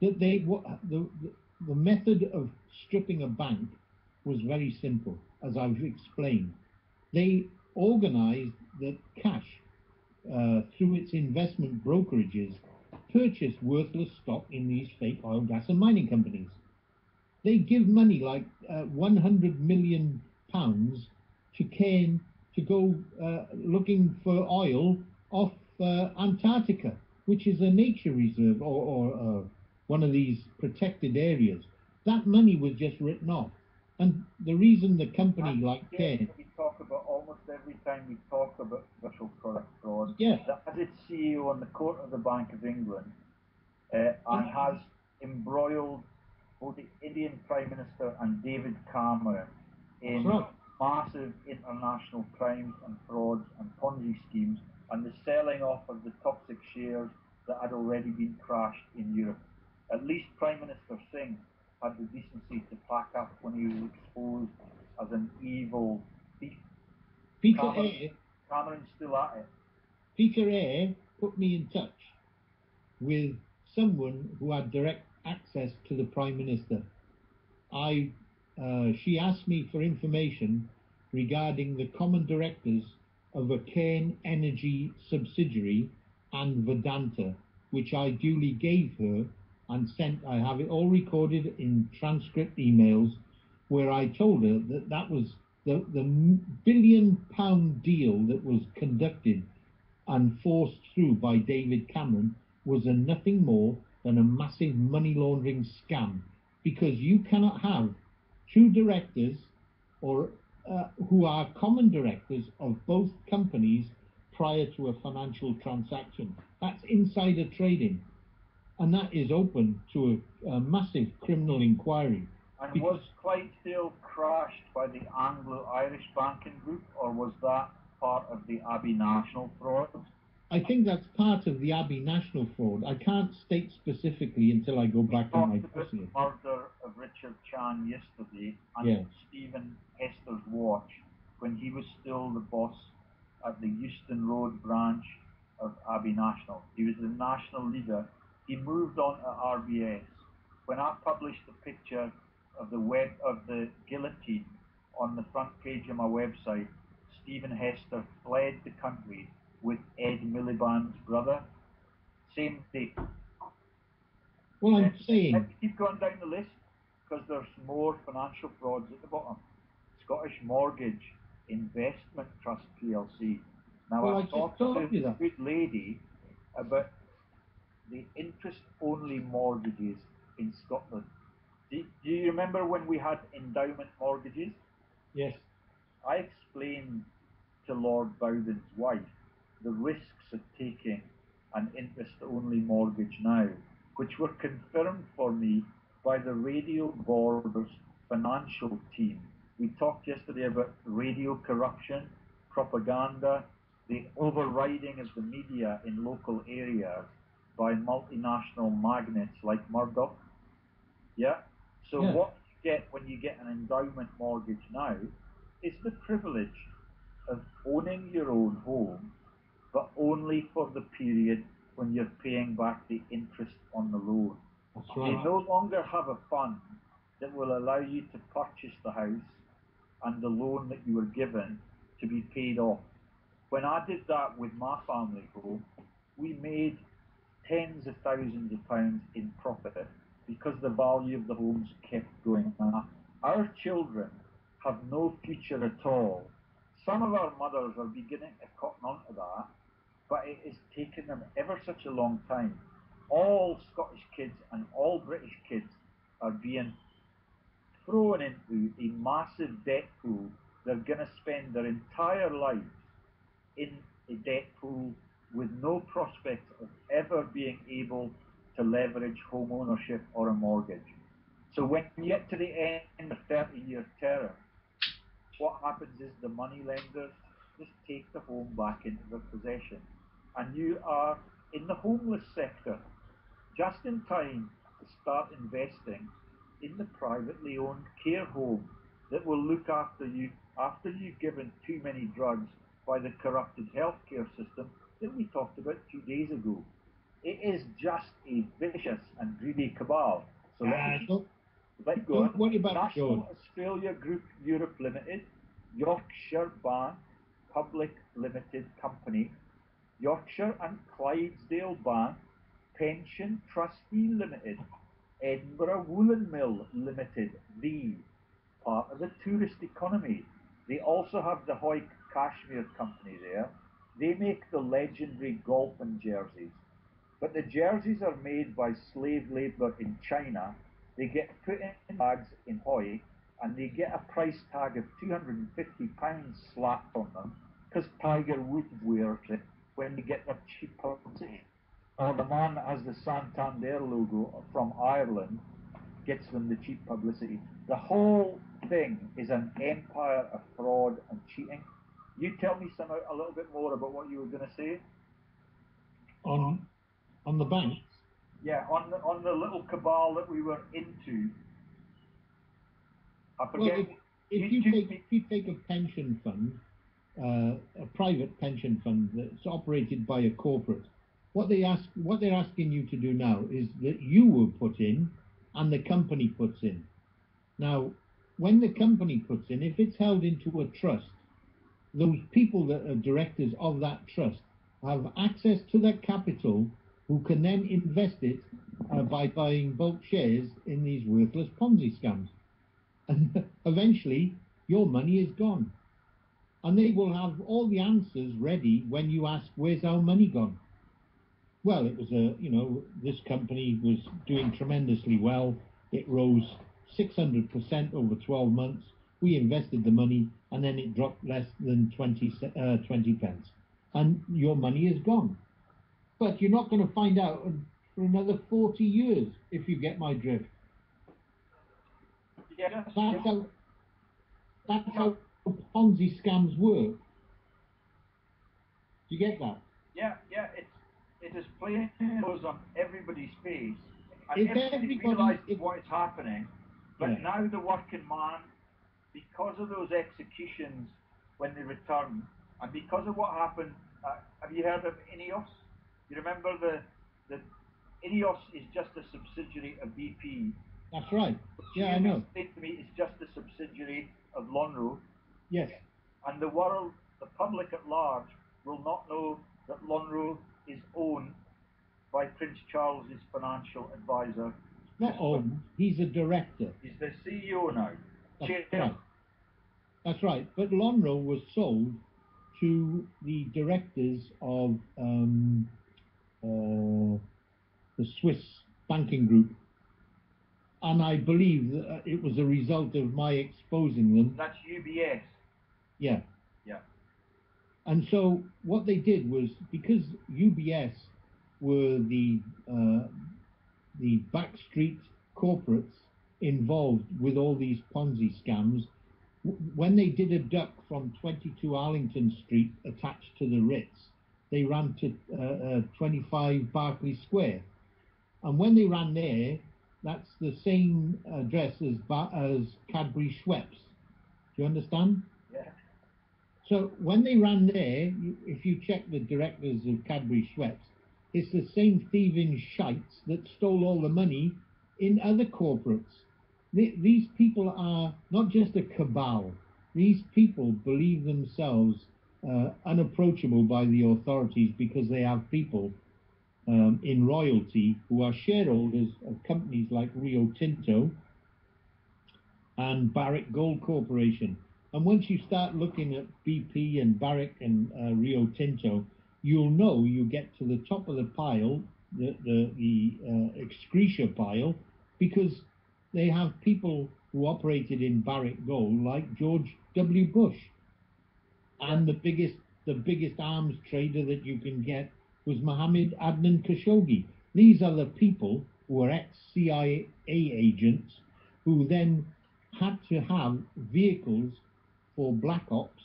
Speaker 2: that the method of stripping a bank was very simple, as I've explained. They organized that cash, through its investment brokerages, purchased worthless stock in these fake oil, gas and mining companies. They give money like £100 million to Cairn to go looking for oil off Antarctica, which is a nature reserve or one of these protected areas. That money was just written off. And the reason the company like Cairn...
Speaker 1: We talk about almost every time we talk about virtual product fraud.
Speaker 2: Yeah.
Speaker 1: As its CEO on the court of the Bank of England and has embroiled both the Indian Prime Minister and David Cameron in massive international crimes and frauds and Ponzi schemes and the selling off of the toxic shares that had already been crashed in Europe. At least Prime Minister Singh had the decency to pack up when he was exposed as an evil thief. Cameron's still at it.
Speaker 2: Peter Eyre put me in touch with someone who had direct access to the Prime Minister. She asked me for information regarding the common directors of a Cairn Energy subsidiary and Vedanta, which I duly gave her and sent. I have it all recorded in transcript emails where I told her that that was the £1 billion deal that was conducted and forced through by David Cameron was nothing more than a massive money laundering scam, because you cannot have 2 directors or who are common directors of both companies prior to a financial transaction. That's insider trading, and that is open to a massive criminal inquiry.
Speaker 1: And was Clydesdale crashed by the Anglo-Irish banking group, or was that part of the Abbey National fraud?
Speaker 2: I think that's part of the Abbey National fraud. I can't state specifically until I go back on my dossier.
Speaker 1: The murder of Richard Chan yesterday and Stephen Hester's watch when he was still the boss at the Euston Road branch of Abbey National. He was the national leader. He moved on to RBS. When I published the picture of the guillotine on the front page of my website, Stephen Hester fled the country with Ed Miliband's brother. Same date.
Speaker 2: Well, I'm saying...
Speaker 1: Let's keep going down the list, because there's more financial frauds at the bottom. Scottish Mortgage Investment Trust PLC. Now,
Speaker 2: well,
Speaker 1: I talked to this good lady about the interest-only mortgages in Scotland. Do you remember when we had endowment mortgages?
Speaker 2: Yes.
Speaker 1: I explained to Lord Bowden's wife the risks of taking an interest-only mortgage now, which were confirmed for me by the Radio Borders financial team. We talked yesterday about radio corruption, propaganda, the overriding of the media in local areas by multinational magnates like Murdoch. Yeah? So what you get when you get an endowment mortgage now is the privilege of owning your own home, but only for the period when you're paying back the interest on the loan.
Speaker 2: That's right.
Speaker 1: You no longer have a fund that will allow you to purchase the house and the loan that you were given to be paid off. When I did that with my family home, we made tens of thousands of pounds in profit because the value of the homes kept going up. Our children have no future at all. Some of our mothers are beginning to cotton on to that, but it has taken them ever such a long time. All Scottish kids and all British kids are being thrown into a massive debt pool. They're going to spend their entire lives in a debt pool with no prospect of ever being able to leverage home ownership or a mortgage. So when you get to the end of 30-year term, what happens is the money lenders just take the home back into their possession. And you are in the homeless sector, just in time to start investing in the privately owned care home that will look after you've given too many drugs by the corrupted healthcare system that we talked about 2 days ago. It is just a vicious and greedy cabal. So let go
Speaker 2: don't
Speaker 1: on.
Speaker 2: worry about
Speaker 1: National Australia Group Europe Limited, Yorkshire Bank Public Limited Company, Yorkshire and Clydesdale Bank Pension Trustee Limited, Edinburgh Woolen Mill Limited, the part of the tourist economy. They also have the Hoy Cashmere Company there. They make the legendary Golphin jerseys. But the jerseys are made by slave labour in China. They get put in bags in Hoy, and they get a price tag of £250 slapped on them because Tiger Woods wears it when they get their cheap publicity. Or the man that has the Santander logo from Ireland gets them the cheap publicity. The whole thing is an empire of fraud and cheating. You tell me a little bit more about what you were going to say.
Speaker 2: On the banks?
Speaker 1: Yeah, on the little cabal that we were into. I forget.
Speaker 2: Well, if you take a pension fund, a private pension fund that's operated by a corporate, what they're asking you to do now is that you will put in and the company puts in. Now, when the company puts in, if it's held into a trust, those people that are directors of that trust have access to that capital, who can then invest it by buying bulk shares in these worthless Ponzi scams. And eventually, your money is gone. And they will have all the answers ready when you ask, where's our money gone? Well, it was this company was doing tremendously well. It rose 600% over 12 months. We invested the money, and then it dropped less than 20 pence. And your money is gone. But you're not going to find out for another 40 years, if you get my drift.
Speaker 1: Yeah,
Speaker 2: that's how Ponzi scams work. Do you get that?
Speaker 1: Yeah, it is playing those on everybody's face, and
Speaker 2: If
Speaker 1: everybody realises what is happening. But
Speaker 2: Yeah.
Speaker 1: now the working man, because of those executions when they return, and because of what happened, have you heard of INEOS? You remember the INEOS is just a subsidiary of BP.
Speaker 2: That's right. Yeah, I know.
Speaker 1: To me, it's just a subsidiary of Lonrho.
Speaker 2: Yes.
Speaker 1: And the world, the public at large, will not know that Lonrho is owned by Prince Charles's financial advisor.
Speaker 2: Not owned. He's a director.
Speaker 1: He's the CEO now.
Speaker 2: That's right. That's right. But Lonrho was sold to the directors of the Swiss banking group. And I believe that it was a result of my exposing them.
Speaker 1: That's UBS.
Speaker 2: Yeah.
Speaker 1: Yeah.
Speaker 2: And so what they did was, because UBS were the backstreet corporates involved with all these Ponzi scams, when they did a duck from 22 Arlington Street attached to the Ritz, they ran to 25 Berkeley Square. And when they ran there, that's the same address as Cadbury Schweppes. Do you understand?
Speaker 1: Yeah.
Speaker 2: So when they ran there, if you check the directors of Cadbury Schweppes, it's the same thieving shites that stole all the money in other corporates. These people are not just a cabal. These people believe themselves unapproachable by the authorities because they have people in royalty who are shareholders of companies like Rio Tinto and Barrick Gold Corporation. And once you start looking at BP and Barrick and Rio Tinto, you'll know you get to the top of the pile, the excretia pile, because they have people who operated in Barrick Gold, like George W. Bush. And the biggest arms trader that you can get was Mohammed Adnan Khashoggi. These are the people who are ex-CIA agents who then had to have vehicles for black ops,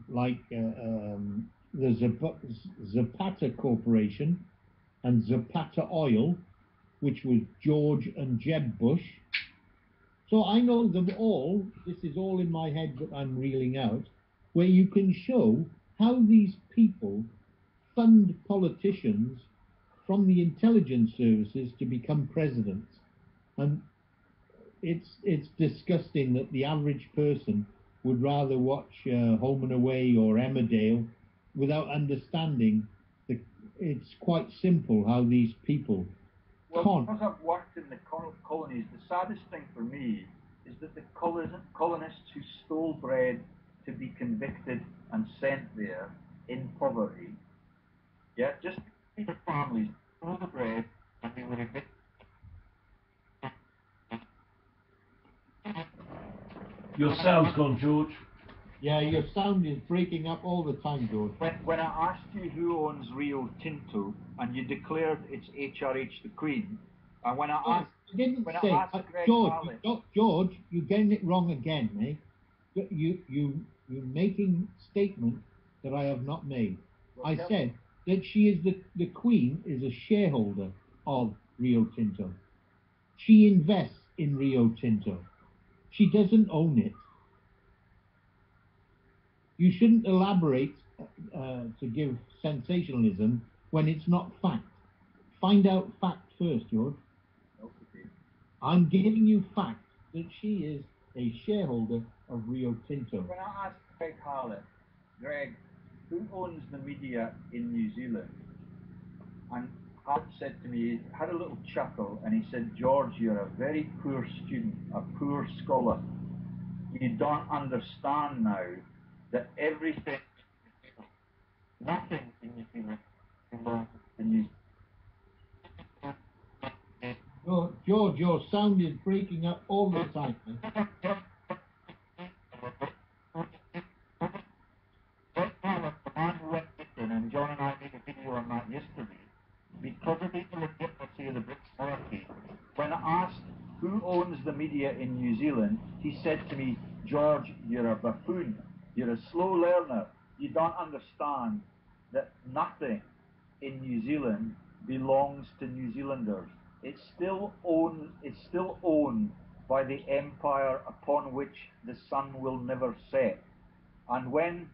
Speaker 2: like the Zapata Corporation and Zapata Oil, which was George and Jeb Bush. So I know them all. This is all in my head that I'm reeling out, where you can show how these people fund politicians from the intelligence services to become presidents. And it's disgusting that the average person would rather watch Home and Away or Emmerdale without understanding that it's quite simple how these people
Speaker 1: Because I've worked in the colonies, the saddest thing for me is that the colonists who stole bread to be convicted and sent there in poverty, yeah, just the families stole the bread and they were evicted.
Speaker 3: Your sound's gone, George.
Speaker 2: Yeah, your sound is breaking up all the time, George.
Speaker 1: When I asked you who owns Rio Tinto, and you declared it's HRH the Queen, and when I asked,
Speaker 2: I didn't
Speaker 1: when
Speaker 2: say,
Speaker 1: I asked Greg
Speaker 2: George,
Speaker 1: Hallett,
Speaker 2: George, you're getting it wrong again, eh? You're making statements that I have not made.
Speaker 1: well,
Speaker 2: I said that she is the Queen is a shareholder of Rio Tinto. She invests in Rio Tinto. She doesn't own it. You shouldn't elaborate to give sensationalism when it's not fact. Find out fact first, George.
Speaker 1: okay.
Speaker 2: I'm giving you fact that she is a shareholder of Rio Tinto.
Speaker 1: When I asked Greg Hallett, Greg, who owns the media in New Zealand? And Hallett said to me, had a little chuckle, and he said, George, you're a very poor student, a poor scholar. You don't understand now that everything, nothing in New Zealand belongs to New Zealand.
Speaker 2: George, your sound is breaking up all the time. Man.
Speaker 1: And John and I made a video on that yesterday. Because of the illegitimacy of the British monarchy, when I asked who owns the media in New Zealand, he said to me, George, you're a buffoon. You're a slow learner. You don't understand that nothing in New Zealand belongs to New Zealanders. It's still owned by the empire upon which the sun will never set. And when,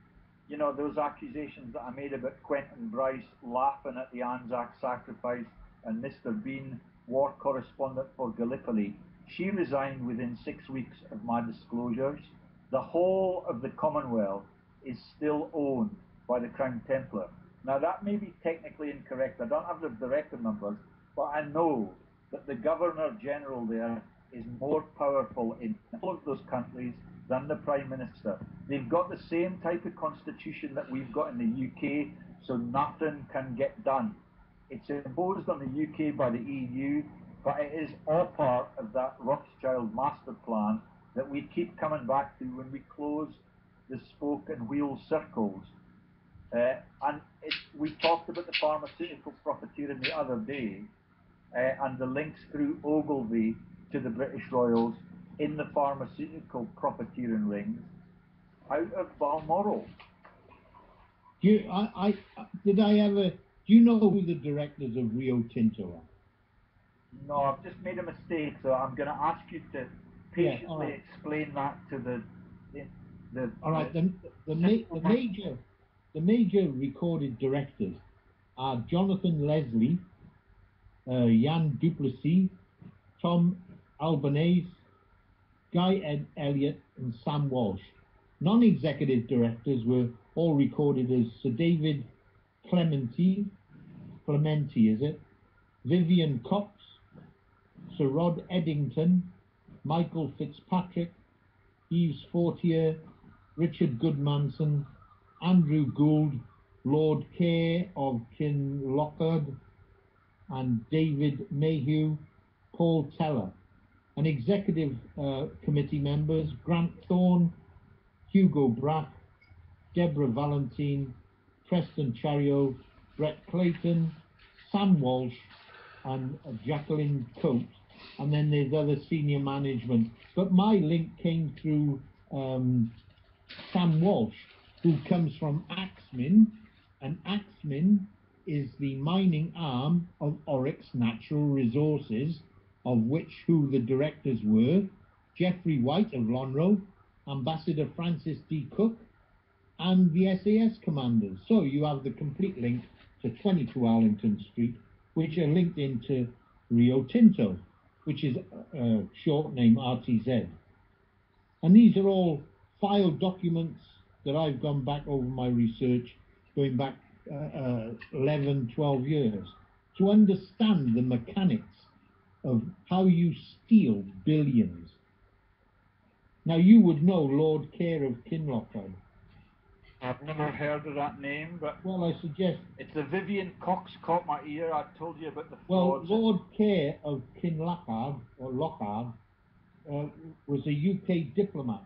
Speaker 1: you know, those accusations that I made about Quentin Bryce laughing at the Anzac sacrifice and Mr. Bean, war correspondent for Gallipoli, she resigned within 6 weeks of my disclosures. The whole of the Commonwealth is still owned by the Crown Templar. Now that may be technically incorrect, I don't have the director numbers, but I know that the Governor General there is more powerful in all of those countries than the Prime Minister. They've got the same type of constitution that we've got in the UK, so nothing can get done. It's imposed on the UK by the EU, but it is all part of that Rothschild master plan that we keep coming back to when we close the spoke and wheel circles. We talked about the pharmaceutical profiteering the other day, and the links through Ogilvy to the British Royals in the pharmaceutical profiteering rings out of Balmoral.
Speaker 2: Do you know who the directors of Rio Tinto are?
Speaker 1: No, I've just made a mistake, so I'm going to ask you to patiently explain that to the
Speaker 2: all right. The major recorded directors are Jonathan Leslie, Jan Duplessis, Tom Albanese, Guy Elliott, and Sam Walsh. Non-executive directors were all recorded as Sir David Clementi, is it? Vivian Cox, Sir Rod Eddington, Michael Fitzpatrick, Yves Fortier, Richard Goodmanson, Andrew Gould, Lord Kerr of Kinlochard, and David Mayhew, Paul Teller. And executive committee members, Grant Thorne, Hugo Brack, Deborah Valentine, Preston Chario, Brett Clayton, Sam Walsh, and Jacqueline Coates. And then there's other senior management. But my link came through Sam Walsh, who comes from Axmin, and Axmin is the mining arm of Oryx Natural Resources, of which who the directors were Geoffrey White of Lonhro, Ambassador Francis D. Cook, and the SAS commanders. So you have the complete link to 22 Arlington Street, which are linked into Rio Tinto, which is short name RTZ. And these are all filed documents that I've gone back over my research, going back 11, 12 years, to understand the mechanics of how you steal billions. Now, you would know Lord Kerr of Kinlochard.
Speaker 1: I've never heard of that name, but
Speaker 2: Well, I suggest...
Speaker 1: it's the Vivian Cox caught my ear. I told you about the
Speaker 2: Well,
Speaker 1: frauds.
Speaker 2: Lord Kerr of Kinlochard, or Lochard, was a UK diplomat,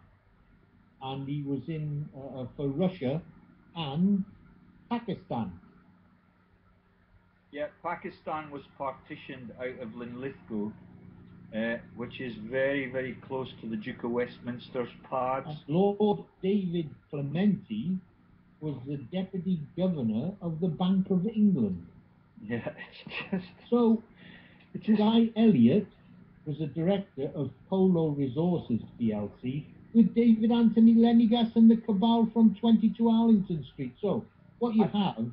Speaker 2: and he was in for Russia and Pakistan.
Speaker 1: Yeah, Pakistan was partitioned out of Linlithgow, which is very, very close to the Duke of Westminster's pads.
Speaker 2: And Lord David Clementi was the deputy governor of the Bank of England.
Speaker 1: Yeah, it's just...
Speaker 2: So, Guy Elliott was a director of Polo Resources plc with David Anthony Lenigas and the cabal from 22 Arlington Street. So, what you have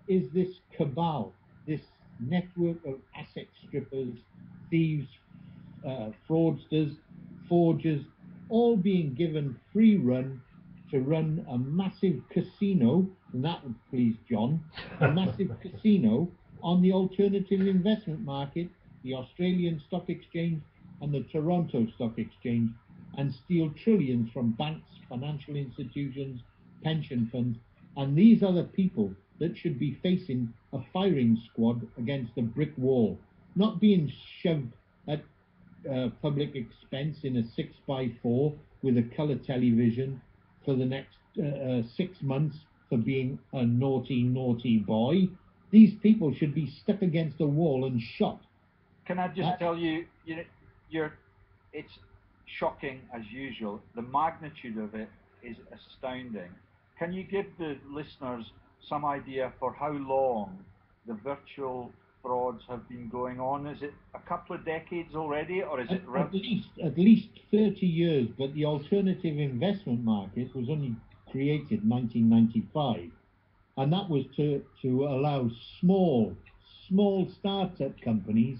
Speaker 2: is this cabal, this network of asset strippers, thieves, fraudsters, forgers, all being given free run to run a massive casino, and that would please John, a massive casino on the alternative investment market, the Australian Stock Exchange and the Toronto Stock Exchange, and steal trillions from banks, financial institutions, pension funds. And these are the people that should be facing a firing squad against a brick wall, not being shoved at public expense in a 6x4 with a colour television for the next 6 months for being a naughty, naughty boy. These people should be stuck against a wall and shot.
Speaker 1: Can I just tell you, it's shocking as usual. The magnitude of it is astounding. Can you give the listeners some idea for how long the virtual frauds have been going on? Is it a couple of decades already, or is it
Speaker 2: at least 30 years? But the alternative investment market was only created 1995, and that was to allow small startup companies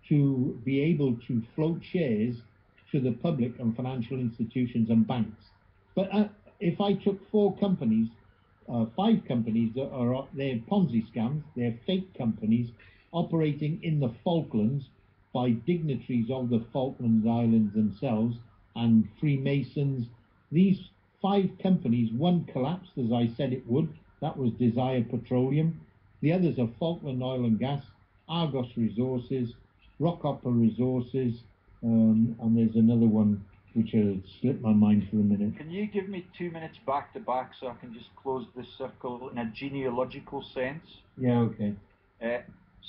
Speaker 2: to be able to float shares to the public and financial institutions and banks. But if I took 5 companies that are, they're Ponzi scams, they're fake companies operating in the Falklands by dignitaries of the Falkland Islands themselves and Freemasons. These 5 companies, one collapsed as I said it would. That was Desire Petroleum. The others are Falkland Oil and Gas, Argos Resources, Rockhopper Resources, and there's another one which slipped my mind for a minute.
Speaker 1: Can you give me 2 minutes back to back so I can just close this circle in a genealogical sense?
Speaker 2: Yeah, okay.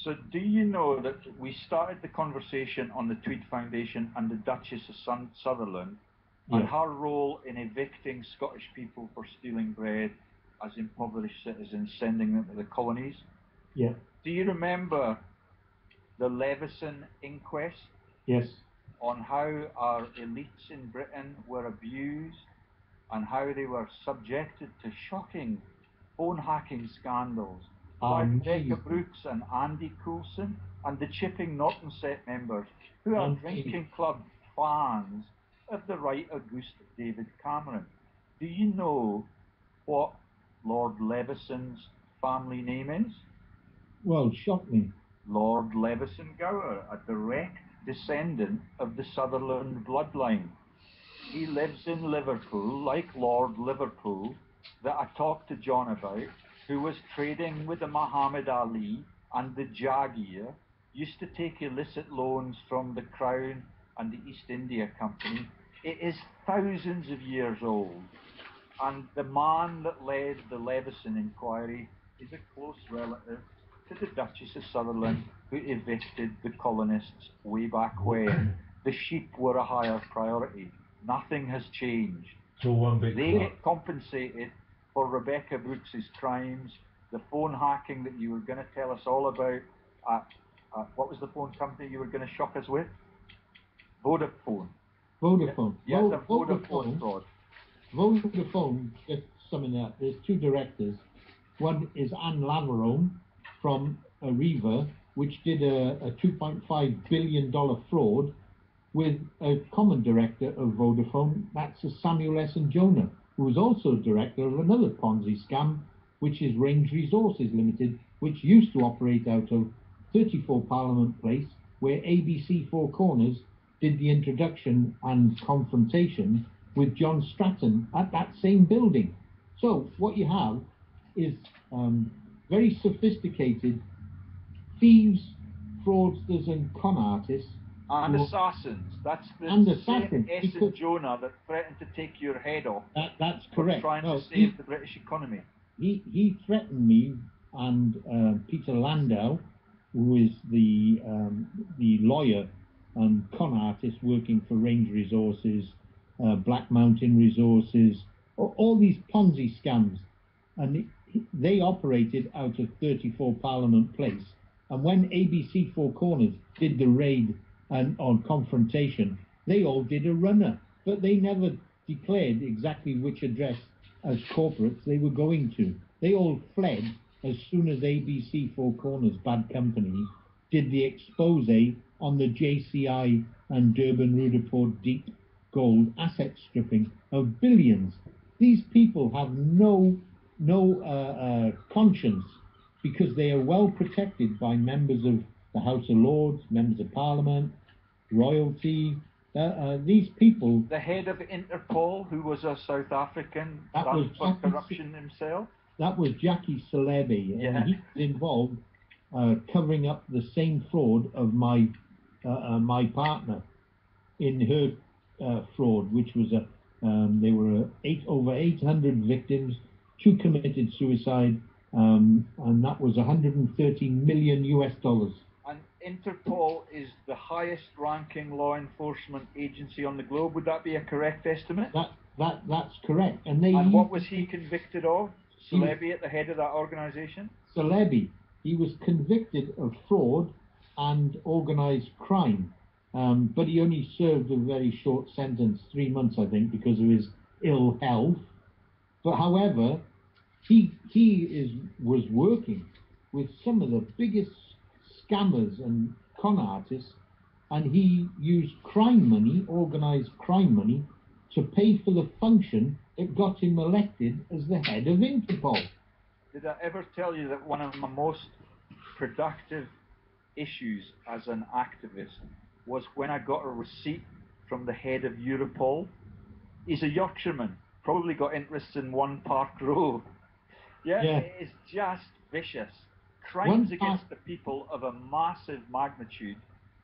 Speaker 1: So do you know that we started the conversation on the Tweed Foundation and the Duchess of Sutherland and her role in evicting Scottish people for stealing bread as impoverished citizens, sending them to the colonies?
Speaker 2: Yeah.
Speaker 1: Do you remember the Leveson inquest?
Speaker 2: Yes.
Speaker 1: On how our elites in Britain were abused and how they were subjected to shocking phone hacking scandals by Rebecca Brooks and Andy Coulson and the Chipping Norton set members who are drinking club fans of the right Auguste David Cameron. Do you know what Lord Leveson's family name is?
Speaker 2: Well, shock me.
Speaker 1: Lord Leveson Gower, a direct descendant of the Sutherland bloodline. He lives in Liverpool, like Lord Liverpool, that I talked to John about, who was trading with the Muhammad Ali and the Jagier, used to take illicit loans from the Crown and the East India Company. It is thousands of years old, and the man that led the Leveson inquiry is a close relative to the Duchess of Sutherland, who evicted the colonists way back when. The sheep were a higher priority. Nothing has changed.
Speaker 3: It's all one big
Speaker 1: They
Speaker 3: club.
Speaker 1: get compensated for Rebecca Brooks's crimes, the phone hacking that you were going to tell us all about. What was the phone company you were going to shock us with? Vodafone.
Speaker 2: Vodafone.
Speaker 1: Yes, the Vodafone fraud.
Speaker 2: Vodafone, just summing up, there's two directors. One is Anne Laverone from Arriva, which did a $2.5 billion fraud with a common director of Vodafone, that's Samuel S. and Jonah, who was also director of another Ponzi scam, which is Range Resources Limited, which used to operate out of 34 Parliament Place, where ABC Four Corners did the introduction and confrontation with John Stratton at that same building. So what you have is very sophisticated thieves, fraudsters and con artists.
Speaker 1: And assassins. That's the same S and Jonah that threatened to take your head off.
Speaker 2: That's correct.
Speaker 1: Trying to save the British economy.
Speaker 2: He threatened me and Peter Landau, who is the lawyer and con artist working for Range Resources, Black Mountain Resources, all these Ponzi scams, and they operated out of 34 Parliament Place. And when ABC Four Corners did the raid and on confrontation, they all did a runner, but they never declared exactly which address as corporates they were going to. They all fled as soon as ABC Four Corners Bad Company did the expose on the JCI and Durban Rudaport deep gold asset stripping of billions. These people have no conscience because they are well protected by members of the House of Lords, members of Parliament, royalty. These people.
Speaker 1: The head of Interpol, who was a South African,
Speaker 2: That was
Speaker 1: for corruption himself.
Speaker 2: That was Jackie Salebi,
Speaker 1: Yeah.
Speaker 2: and he was involved covering up the same fraud of my partner in her fraud, which was there were over 800 victims, 2 committed suicide, and that was $130 million US.
Speaker 1: And Interpol is the highest ranking law enforcement agency on the globe. Would that be a correct estimate?
Speaker 2: That's correct. And
Speaker 1: what was he convicted of? Salebi at the head of that organization?
Speaker 2: Salebi. He was convicted of fraud and organized crime. But he only served a very short sentence, 3 months, I think, because of his ill health. But however, he was working with some of the biggest scammers and con artists, and he used crime money, organized crime money, to pay for the function that got him elected as the head of Interpol.
Speaker 1: Did I ever tell you that one of my most productive issues as an activist was when I got a receipt from the head of Europol? He's a Yorkshireman, probably got interests in One Park Row. Yeah, it's just vicious. Crimes against the people of a massive magnitude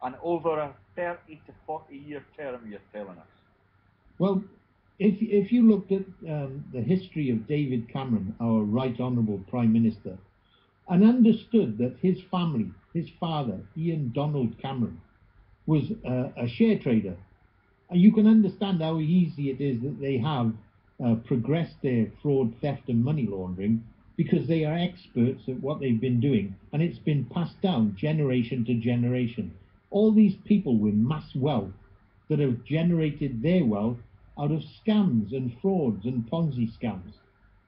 Speaker 1: and over a 30 to 40 year term, you're telling us.
Speaker 2: Well, if you looked at the history of David Cameron, our Right Honourable Prime Minister, and understood that his family, his father, Ian Donald Cameron, was a share trader, you can understand how easy it is that they have progressed their fraud, theft and money laundering, because they are experts at what they've been doing, and it's been passed down generation to generation. All these people with mass wealth that have generated their wealth out of scams and frauds and Ponzi scams.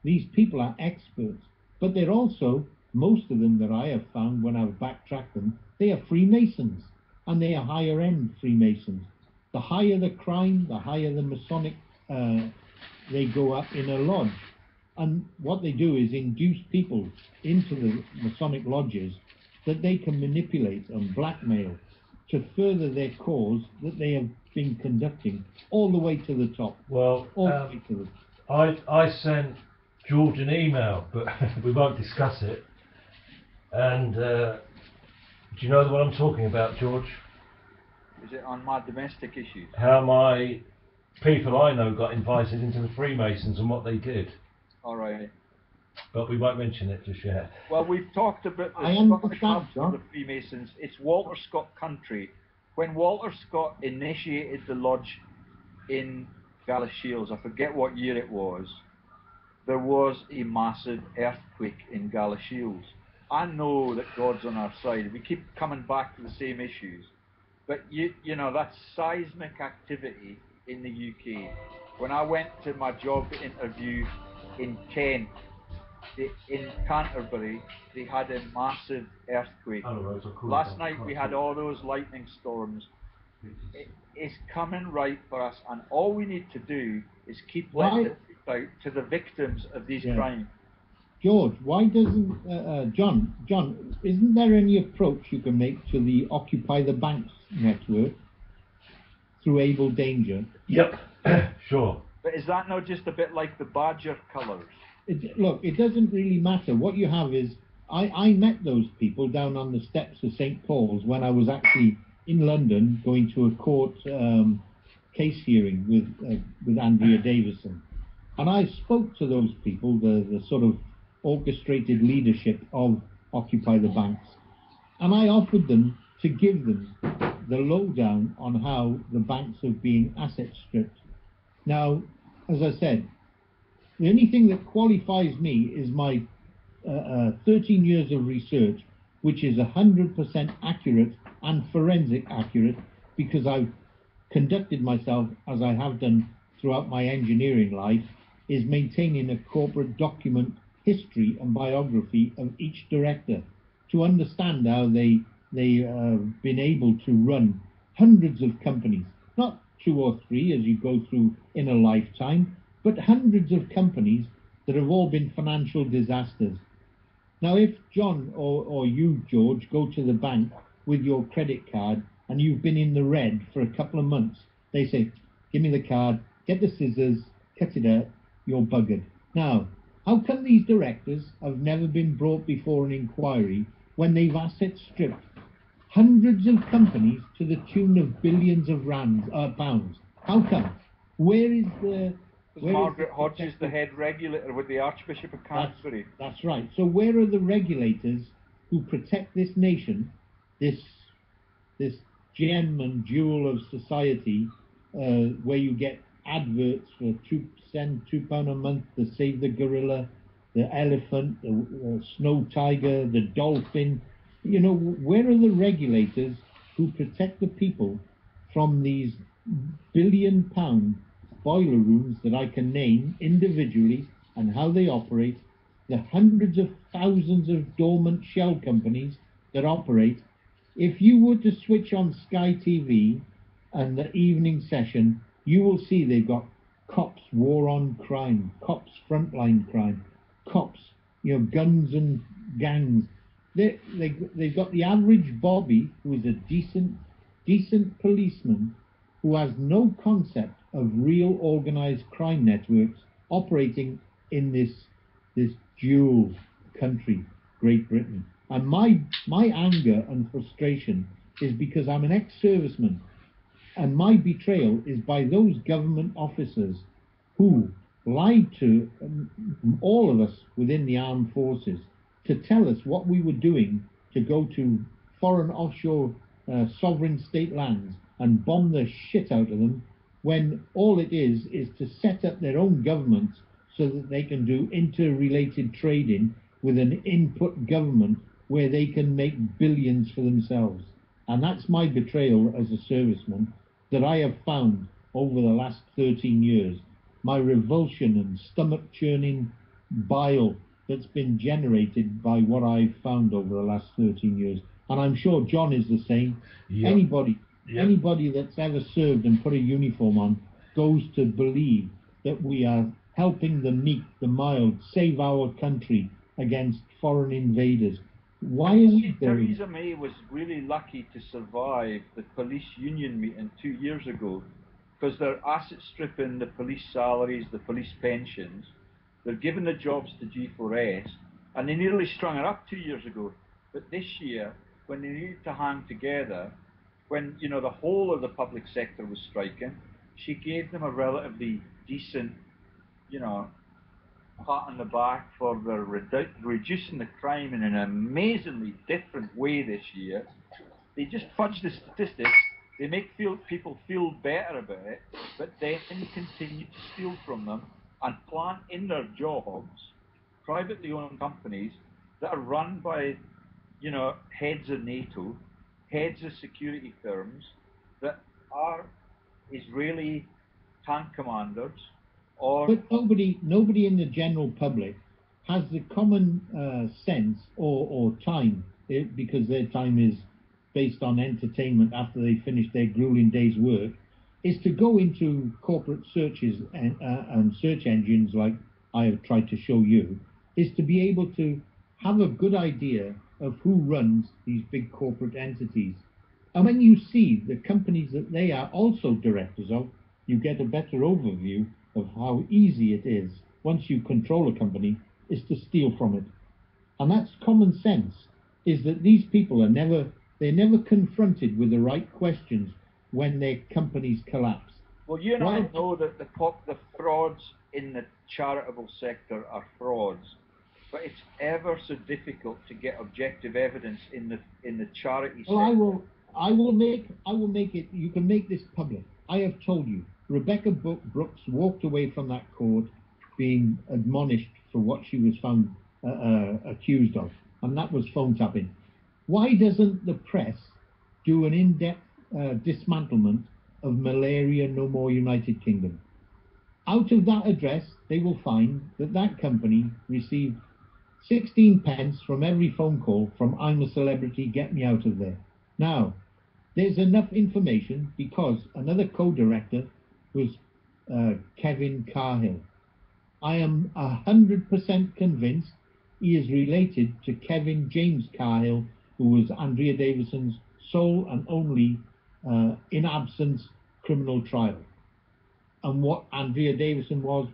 Speaker 2: These people are experts, but they're also, most of them that I have found when I've backtracked them, they are Freemasons, and they are higher end Freemasons. The higher the crime, the higher the Masonic, they go up in a lodge. And what they do is induce people into the Masonic lodges that they can manipulate and blackmail to further their cause that they have been conducting all the way to the top.
Speaker 3: Well, I sent George an email, but we won't discuss it. And do you know what I'm talking about, George?
Speaker 1: Is it on my domestic issues?
Speaker 3: How my people I know got invited into the Freemasons and what they did.
Speaker 1: All right.
Speaker 3: But we won't mention it just yet.
Speaker 1: Well, we've talked about
Speaker 2: I
Speaker 1: the
Speaker 2: understand,
Speaker 1: the Freemasons. It's Walter Scott country. When Walter Scott initiated the lodge in Galashiels, I forget what year it was, there was a massive earthquake in Galashiels. I know that God's on our side. We keep coming back to the same issues. But you know, that seismic activity in the UK. When I went to my job interview in Kent, in Canterbury, they had a massive earthquake. Last night we had all those lightning storms. It's coming right for us, and all we need to do is keep letting it out to the victims of these crimes.
Speaker 2: George, why doesn't John? Isn't there any approach you can make to the Occupy the Banks network through Able Danger?
Speaker 3: Yep, sure.
Speaker 1: But is that not just a bit like the Badger colours?
Speaker 2: Look, it doesn't really matter. What you have is, I met those people down on the steps of St. Paul's when I was actually in London going to a court case hearing with Andrea Davison. And I spoke to those people, the sort of orchestrated leadership of Occupy the Banks. And I offered them to give them the lowdown on how the banks are being asset stripped. Now, as I said, the only thing that qualifies me is my 13 years of research, which is 100% accurate and forensic accurate, because I've conducted myself, as I have done throughout my engineering life, is maintaining a corporate document history and biography of each director to understand how they been able to run hundreds of companies, not 2 or 3 as you go through in a lifetime, but hundreds of companies that have all been financial disasters. Now, if John or you, George, go to the bank with your credit card and you've been in the red for a couple of months, they say, give me the card, get the scissors, cut it out, you're buggered. Now, how come these directors have never been brought before an inquiry when they've asset stripped hundreds of companies to the tune of billions of pounds? How come? Where is the...
Speaker 1: Margaret Hodges, the head regulator with the Archbishop of Canterbury.
Speaker 2: That's right. So where are the regulators who protect this nation, this gem and jewel of society, where you get adverts for £2 a month to save the gorilla, the elephant, the snow tiger, the dolphin? You know, where are the regulators who protect the people from these £billion boiler rooms that I can name individually and how they operate, the hundreds of thousands of dormant shell companies that operate? If you were to switch on Sky TV and the evening session, you will see they've got cops war on crime, cops frontline crime, cops, you know, guns and gangs. They've got the average Bobby, who is a decent policeman, who has no concept of real organized crime networks operating in this dual country, Great Britain. And my anger and frustration is because I'm an ex-serviceman, and my betrayal is by those government officers who lied to all of us within the armed forces to tell us what we were doing to go to foreign offshore sovereign state lands and bomb the shit out of them, when all it is to set up their own governments so that they can do interrelated trading with an input government where they can make billions for themselves. And that's my betrayal as a serviceman that I have found over the last 13 years. My revulsion and stomach-churning bile that's been generated by what I've found over the last 13 years. And I'm sure John is the same. Yep. Anybody that's ever served and put a uniform on goes to believe that we are helping the meek, the mild, save our country against foreign invaders. Why is it there?
Speaker 1: Theresa May was really lucky to survive the police union meeting 2 years ago, because they're asset stripping the police salaries, the police pensions. They're giving the jobs to G4S, and they nearly strung her up 2 years ago. But this year, when they needed to hang together, when, you know, the whole of the public sector was striking, she gave them a relatively decent, you know, pat on the back for their reducing the crime in an amazingly different way this year. They just fudged the statistics They make people feel better about it, but then continue to steal from them and plant in their jobs privately owned companies that are run by, heads of NATO, heads of security firms that are Israeli tank commanders, or
Speaker 2: But nobody in the general public has the common sense or time, because their time is based on entertainment after they finish their grueling day's work, is to go into corporate searches and search engines like I have tried to show you, is to be able to have a good idea of who runs these big corporate entities. And when you see the companies that they are also directors of, you get a better overview of how easy it is, once you control a company, is to steal from it. And that's common sense, is that these people they're never confronted with the right questions when their companies collapse.
Speaker 1: Well, you and I know that the frauds in the charitable sector are frauds, but it's ever so difficult to get objective evidence in the charity sector.
Speaker 2: Well, I will make it. You can make this public. I have told you, Rebecca Brooks walked away from that court being admonished for what she was found accused of, and that was phone tapping. Why doesn't the press do an in-depth dismantlement of Malaria No More United Kingdom? Out of that address, they will find that that company received 16 pence from every phone call from I'm a Celebrity, get me out of there. Now, there's enough information because another co-director was Kevin Carhill. I am 100% convinced he is related to Kevin James Carhill, who was Andrea Davison's sole and only in absence criminal trial. And what Andrea Davison was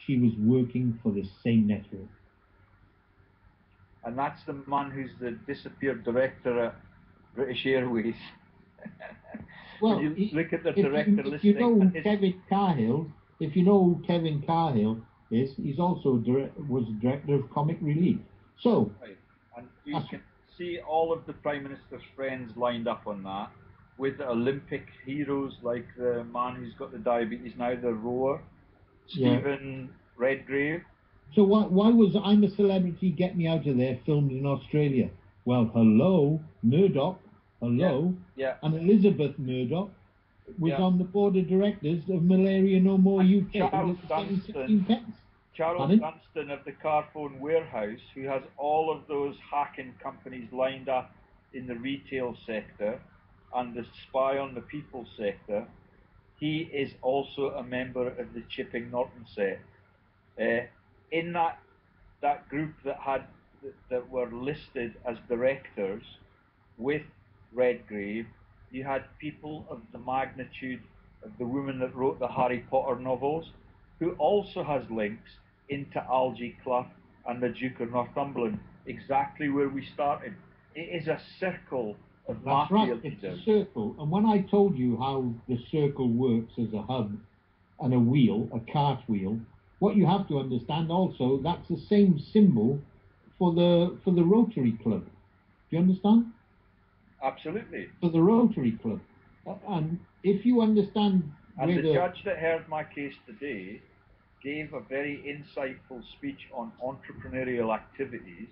Speaker 2: she was working for the same network.
Speaker 1: And that's the man who's the disappeared director at British Airways.
Speaker 2: Well,
Speaker 1: when you look at the director listing,
Speaker 2: if you know who Kevin Carhill is, he's also was director of Comic Relief. So,
Speaker 1: right. And you can see all of the Prime Minister's friends lined up on that, with Olympic heroes like the man who's got the diabetes now, the rower, Stephen Redgrave.
Speaker 2: So why was I'm a Celebrity, Get Me Out of There filmed in Australia? Well, hello, Murdoch, hello, and Elizabeth Murdoch was on the board of directors of Malaria No More UK.
Speaker 1: Charles Dunstan of the Carphone Warehouse, who has all of those hacking companies lined up in the retail sector and the spy on the people sector, he is also a member of the Chipping Norton set. In that group that were listed as directors with Redgrave, you had people of the magnitude of the woman that wrote the Harry Potter novels, who also has links into Algie Clough and the Duke of Northumberland, exactly where we started. It is a circle of mafia leaders.
Speaker 2: It's a circle. And when I told you how the circle works as a hub and a wheel, a cartwheel, what you have to understand also, that's the same symbol for the Rotary Club. Do you understand?
Speaker 1: Absolutely.
Speaker 2: For the Rotary Club. And if you understand...
Speaker 1: And the judge that heard my case today gave a very insightful speech on entrepreneurial activities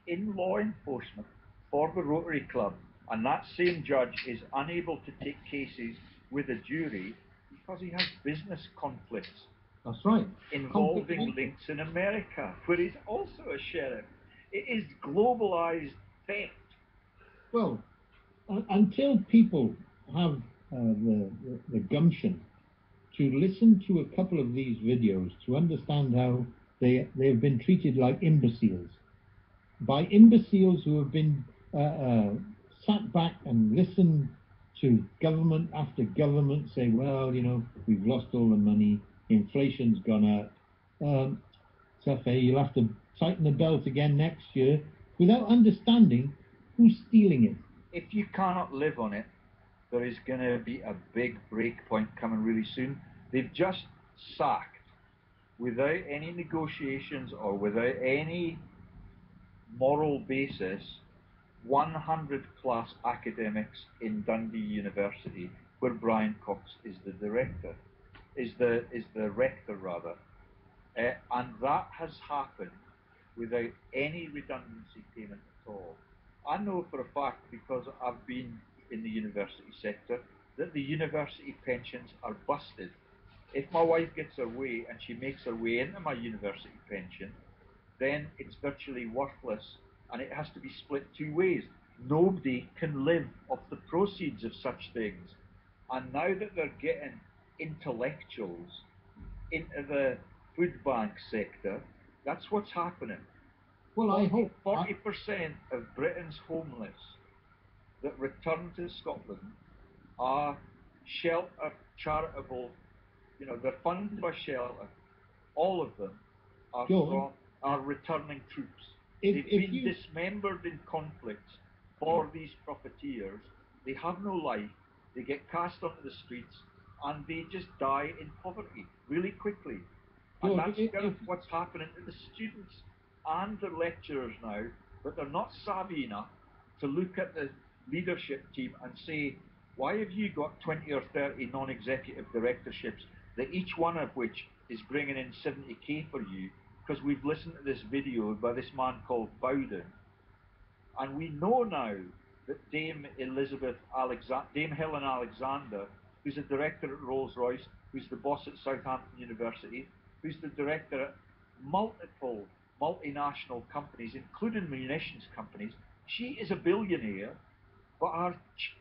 Speaker 1: in law enforcement for the Rotary Club. And that same judge is unable to take cases with a jury because he has business conflicts.
Speaker 2: That's right.
Speaker 1: Involving links in America, where he's also a sheriff. It is globalized theft.
Speaker 2: Well, until people have the gumption to listen to a couple of these videos to understand how they have been treated like imbeciles, by imbeciles who have been sat back and listened to government after government say, well, we've lost all the money, inflation's gone up, you'll have to tighten the belt again next year, without understanding who's stealing it.
Speaker 1: If you cannot live on it, there is going to be a big break point coming really soon. They've just sacked, without any negotiations or without any moral basis, 100 plus academics in Dundee University. where Brian Cox is the director, is the rector rather, and that has happened without any redundancy payment at all. I know for a fact, because I've been in the university sector, that the university pensions are busted. If my wife gets her way and she makes her way into my university pension, then it's virtually worthless and it has to be split two ways. Nobody can live off the proceeds of such things. And now that they're getting intellectuals into the food bank sector, that's what's happening.
Speaker 2: Well, I hope
Speaker 1: 40% of Britain's homeless that return to Scotland are shelter, charitable, they're funded by shelter. All of them are returning troops. They've been dismembered in conflicts for these profiteers. They have no life. They get cast onto the streets and they just die in poverty really quickly. And that's what's happening to the students and the lecturers now, but they're not savvy enough to look at the leadership team and say, why have you got 20 or 30 non-executive directorships, that each one of which is bringing in 70k for you? Because we've listened to this video by this man called Bowden, and we know now that Dame Helen Alexander, who's a director at Rolls-Royce, who's the boss at Southampton University, who's the director at multiple multinational companies, including munitions companies, she is a billionaire, but her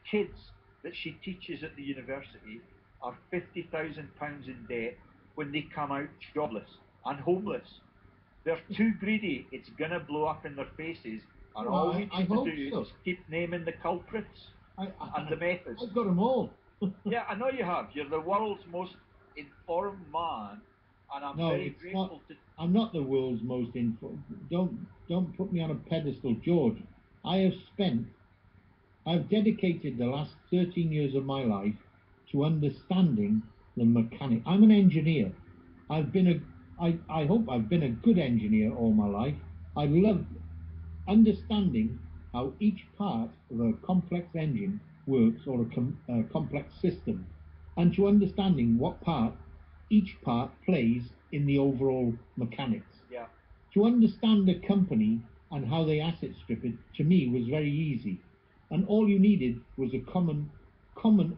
Speaker 1: kids that she teaches at the university are £50,000 in debt when they come out jobless and homeless. They're too greedy. It's going to blow up in their faces. And all we need to do is keep naming the culprits and the methods.
Speaker 2: I've got them all.
Speaker 1: Yeah, I know you have. You're the world's most informed man, and I'm very grateful to...
Speaker 2: I'm not the world's most informed. Don't put me on a pedestal, George. I've dedicated the last 13 years of my life to understanding the mechanic. I'm an engineer. I hope I've been a good engineer all my life. I love understanding how each part of a complex engine works, or a complex system, and to understanding what part each part plays in the overall mechanics.
Speaker 1: Yeah.
Speaker 2: To understand a company and how they asset strip it, to me, was very easy. And all you needed was a common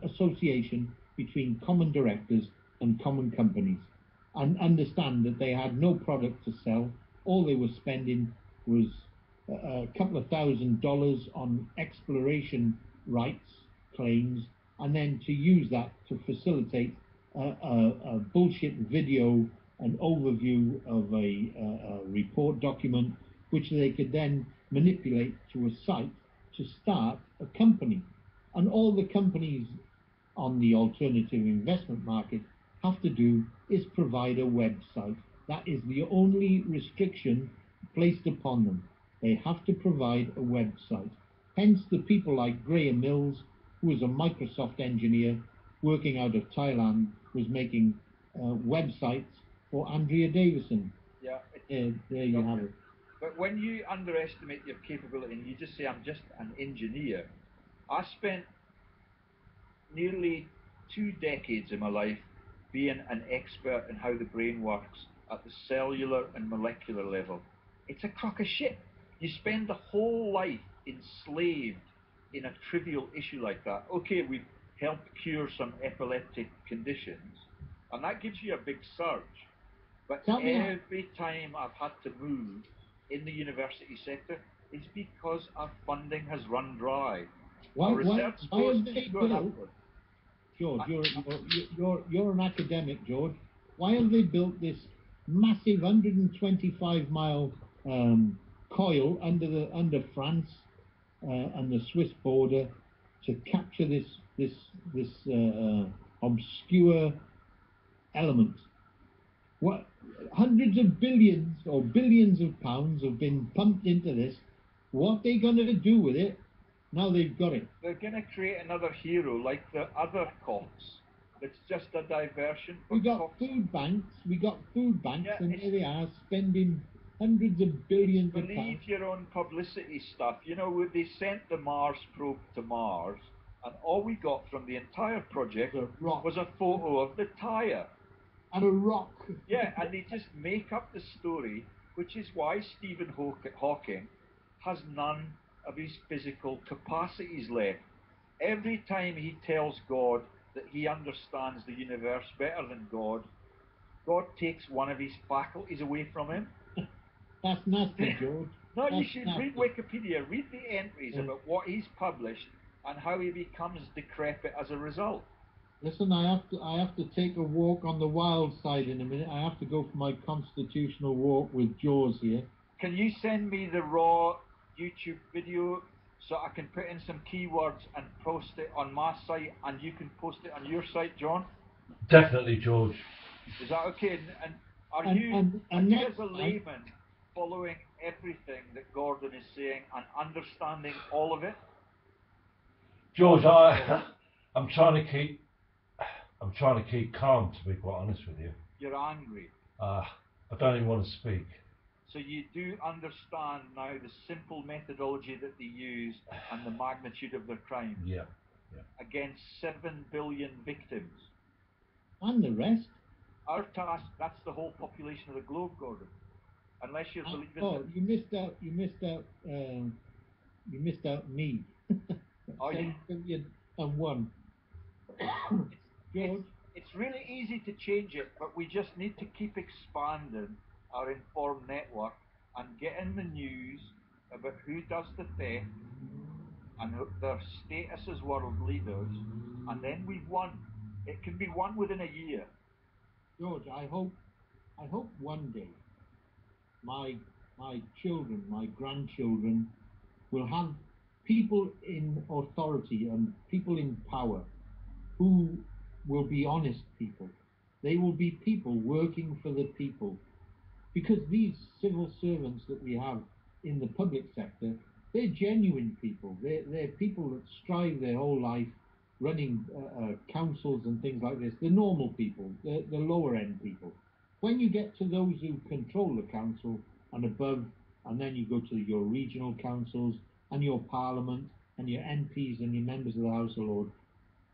Speaker 2: association between common directors and common companies, and understand that they had no product to sell. All they were spending was a couple of $1,000 on exploration rights claims, and then to use that to facilitate a bullshit video, an overview of a report document, which they could then manipulate to a site to start a company. And all the companies on the alternative investment market have to do is provide a website. That is the only restriction placed upon them. They have to provide a website. Hence the people like Graham Mills, who was a Microsoft engineer working out of Thailand, was making websites for Andrea Davison.
Speaker 1: Yeah.
Speaker 2: There you have it.
Speaker 1: But when you underestimate your capability and you just say, I'm just an engineer, I spent nearly 2 decades of my life being an expert in how the brain works at the cellular and molecular level. It's a crock of shit. You spend the whole life enslaved in a trivial issue like that. Okay, we've helped cure some epileptic conditions, and that gives you a big surge. But every time I've had to move in the university sector, it's because our funding has run dry.
Speaker 2: Why have they built, George, you're an academic, George. Why have they built this massive 125-mile coil under France and the Swiss border to capture this obscure element? What, hundreds of billions or billions of pounds have been pumped into this. What are they going to do with it now they've got it?
Speaker 1: They're going to create another hero like the other Cox. It's just a diversion for
Speaker 2: We got
Speaker 1: Cox.
Speaker 2: food banks,
Speaker 1: Yeah,
Speaker 2: and here they are spending hundreds of billions of pounds.
Speaker 1: Believe your own publicity stuff. You know, they sent the Mars probe to Mars, And all we got from the entire project
Speaker 2: The rock.
Speaker 1: was a photo of the tyre.
Speaker 2: And a rock.
Speaker 1: Yeah, and they just make up the story, which is why Stephen Hawking has none of his physical capacities left. Every time he tells God that he understands the universe better than God, God takes one of his faculties away from him.
Speaker 2: That's nasty, George.
Speaker 1: No, you
Speaker 2: That's
Speaker 1: should
Speaker 2: nasty.
Speaker 1: read Wikipedia, read the entries about what he's published and how he becomes decrepit as a result.
Speaker 2: Listen, I have to take a walk on the wild side in a minute. I have to go for my constitutional walk with Jaws here.
Speaker 1: Can you send me the raw YouTube video so I can put in some keywords and post it on my site, and you can post it on your site, John?
Speaker 3: Definitely, George.
Speaker 1: Is that okay? And are
Speaker 2: And-
Speaker 1: you,
Speaker 2: and
Speaker 1: are you
Speaker 2: next
Speaker 1: as a
Speaker 2: time-
Speaker 1: layman following everything that Gordon is saying and understanding all of it?
Speaker 3: George, I'm trying to keep calm, to be quite honest with you.
Speaker 1: You're angry.
Speaker 3: I don't even want to speak.
Speaker 1: So you do understand now the simple methodology that they use and the magnitude of their crime
Speaker 3: Yeah.
Speaker 1: against 7 billion victims.
Speaker 2: And the rest.
Speaker 1: Our task, that's the whole population of the globe, Gordon. Unless you're believing
Speaker 2: Oh,
Speaker 1: that...
Speaker 2: you missed out me.
Speaker 1: Oh, yeah.
Speaker 2: 7 billion and one. George?
Speaker 1: It's really easy to change it, but we just need to keep expanding our informed network and getting the news about who does the theft and their status as world leaders, and then we've won. It can be won within a year.
Speaker 2: George, I hope one day my children, my grandchildren, will have people in authority and people in power who will be honest people. They will be people working for the people. Because these civil servants that we have in the public sector, they're genuine people. They're people that strive their whole life running councils and things like this. The normal people, the lower end people. When you get to those who control the council and above, and then you go to your regional councils and your parliament and your MPs and your members of the House of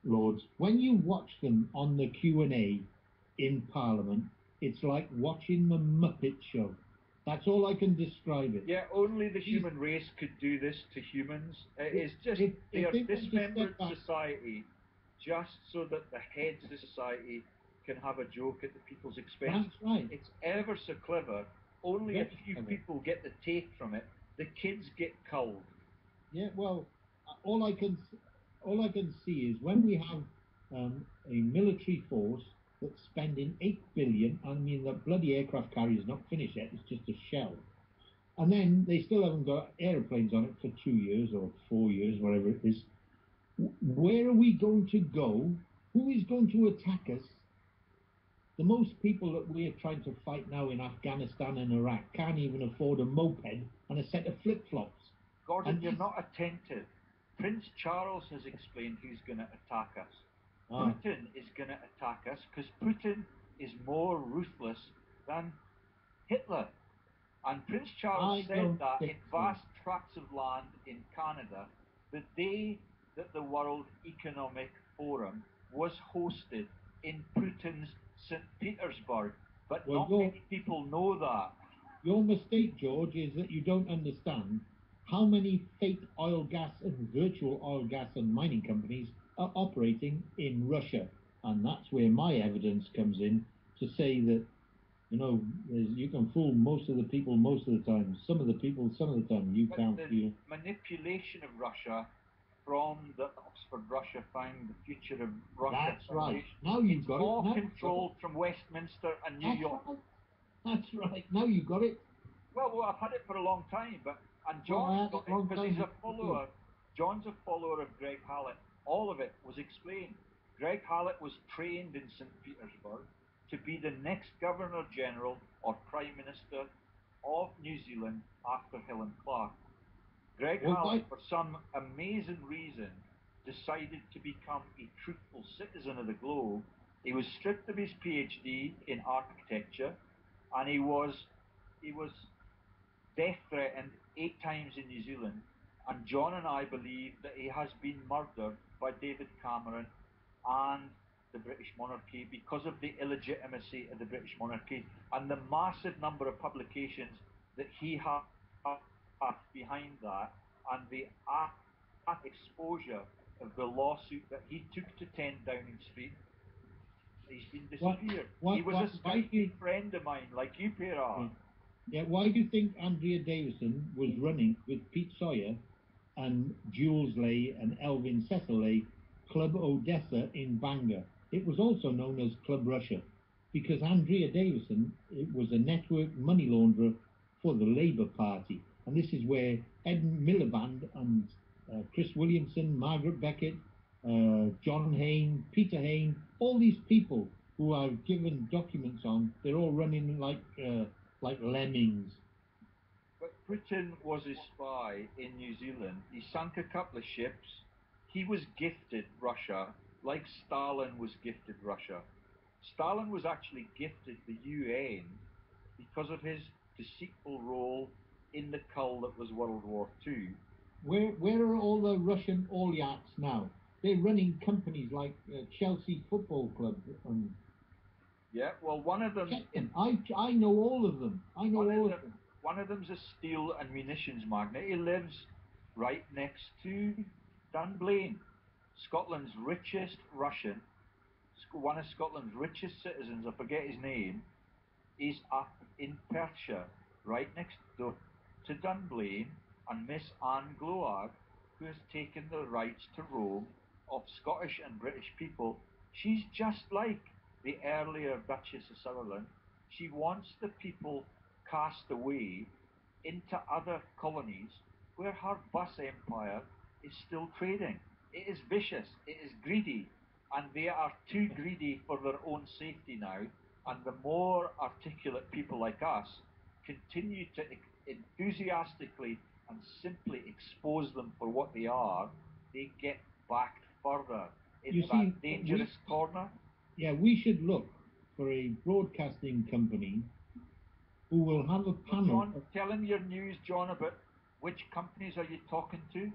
Speaker 2: Lords, when you watch them on the Q&A in Parliament, it's like watching the Muppet Show. That's all I can describe it.
Speaker 1: Yeah, only the human race could do this to humans. It's just they are dismembered society just so that the heads of society can have a joke at the people's expense.
Speaker 2: That's right.
Speaker 1: It's ever so clever. Only
Speaker 2: Very
Speaker 1: a few
Speaker 2: clever.
Speaker 1: people get the take from it. The kids get culled.
Speaker 2: Yeah, well, all I can see is when we have a military force that's spending 8 billion. I mean, the bloody aircraft carrier is not finished yet; it's just a shell. And then they still haven't got airplanes on it for 2 years or 4 years, whatever it is. Where are we going to go? Who is going to attack us? The most people that we are trying to fight now in Afghanistan and Iraq can't even afford a moped and a set of flip-flops.
Speaker 1: Gordon,
Speaker 2: And
Speaker 1: you're not attentive. Prince Charles has explained who's going to attack us.
Speaker 2: Ah.
Speaker 1: Putin is going to attack us because Putin is more ruthless than Hitler. And Prince Charles said that in vast tracts of land in Canada the day that the World Economic Forum was hosted in Putin's St. Petersburg. But
Speaker 2: Well,
Speaker 1: not many people know that.
Speaker 2: Your mistake, George, is that you don't understand how many fake oil, gas, and virtual oil, gas, and mining companies are operating in Russia. And that's where my evidence comes in to say that, you know, you can fool most of the people most of the time. Some of the people, some of the time, you
Speaker 1: But
Speaker 2: can't
Speaker 1: the
Speaker 2: fool.
Speaker 1: manipulation of Russia from the Oxford Russia Fund, the Future of Russia
Speaker 2: That's right.
Speaker 1: Foundation,
Speaker 2: Now you've
Speaker 1: it's
Speaker 2: got
Speaker 1: all
Speaker 2: it. Now
Speaker 1: controlled from Westminster and New
Speaker 2: That's
Speaker 1: York.
Speaker 2: right. That's right. Now you got it.
Speaker 1: Well, I've had it for a long time, and
Speaker 2: Well, I
Speaker 1: John's
Speaker 2: had
Speaker 1: got
Speaker 2: it a long
Speaker 1: it because
Speaker 2: time
Speaker 1: he's a
Speaker 2: before.
Speaker 1: follower. John's a follower of Greg Hallett. All of it was explained. Greg Hallett was trained in St. Petersburg to be the next Governor General or Prime Minister of New Zealand after Helen Clark. Greg Hallett, for some amazing reason, decided to become a truthful citizen of the globe. He was stripped of his PhD in architecture, and he was death threatened 8 times in New Zealand, And John and I believe that he has been murdered by David Cameron and the British monarchy because of the illegitimacy of the British monarchy and the massive number of publications that he has behind that, and the exposure of the lawsuit that he took to 10 Downing Street. He's been disappeared. He was a Skype friend of mine, like you, Pierre.
Speaker 2: Yeah, why do you think Andrea Davison was running with Pete Sawyer and Jules Lay and Elvin Cecil Lay Club Odessa in Bangor? It was also known as Club Russia, because Andrea Davison, it was a network money launderer for the Labour Party. And this is where Ed Miliband and Chris Williamson, Margaret Beckett, John Hayne, Peter Hayne, all these people who I've given documents on, they're all running like lemmings.
Speaker 1: But Putin was a spy in New Zealand. He sunk a couple of ships. He was gifted Russia, like Stalin was gifted Russia. Stalin was actually gifted the UN because of his deceitful role in the cull that was World War II.
Speaker 2: Where are all the Russian oligarchs now? They're running companies like Chelsea Football Club.
Speaker 1: Yeah, well, one of them...
Speaker 2: I know all of them. I know all of them.
Speaker 1: One of them's a steel and munitions magnate. He lives right next to Dunblane, Scotland's richest Russian, one of Scotland's richest citizens, I forget his name, is up in Perthshire, right next door to Dunblane, and Miss Anne Gloag, who has taken the rights to roam of Scottish and British people. She's just like the earlier Duchess of Sutherland. She wants the people cast away into other colonies where her bus empire is still trading. It is vicious, it is greedy, and they are too greedy for their own safety now. And the more articulate people like us continue to enthusiastically and simply expose them for what they are, they get backed further into that dangerous corner.
Speaker 2: Yeah, we should look for a broadcasting company who will have a panel.
Speaker 1: John, tell him your news, John, about which companies are you talking to?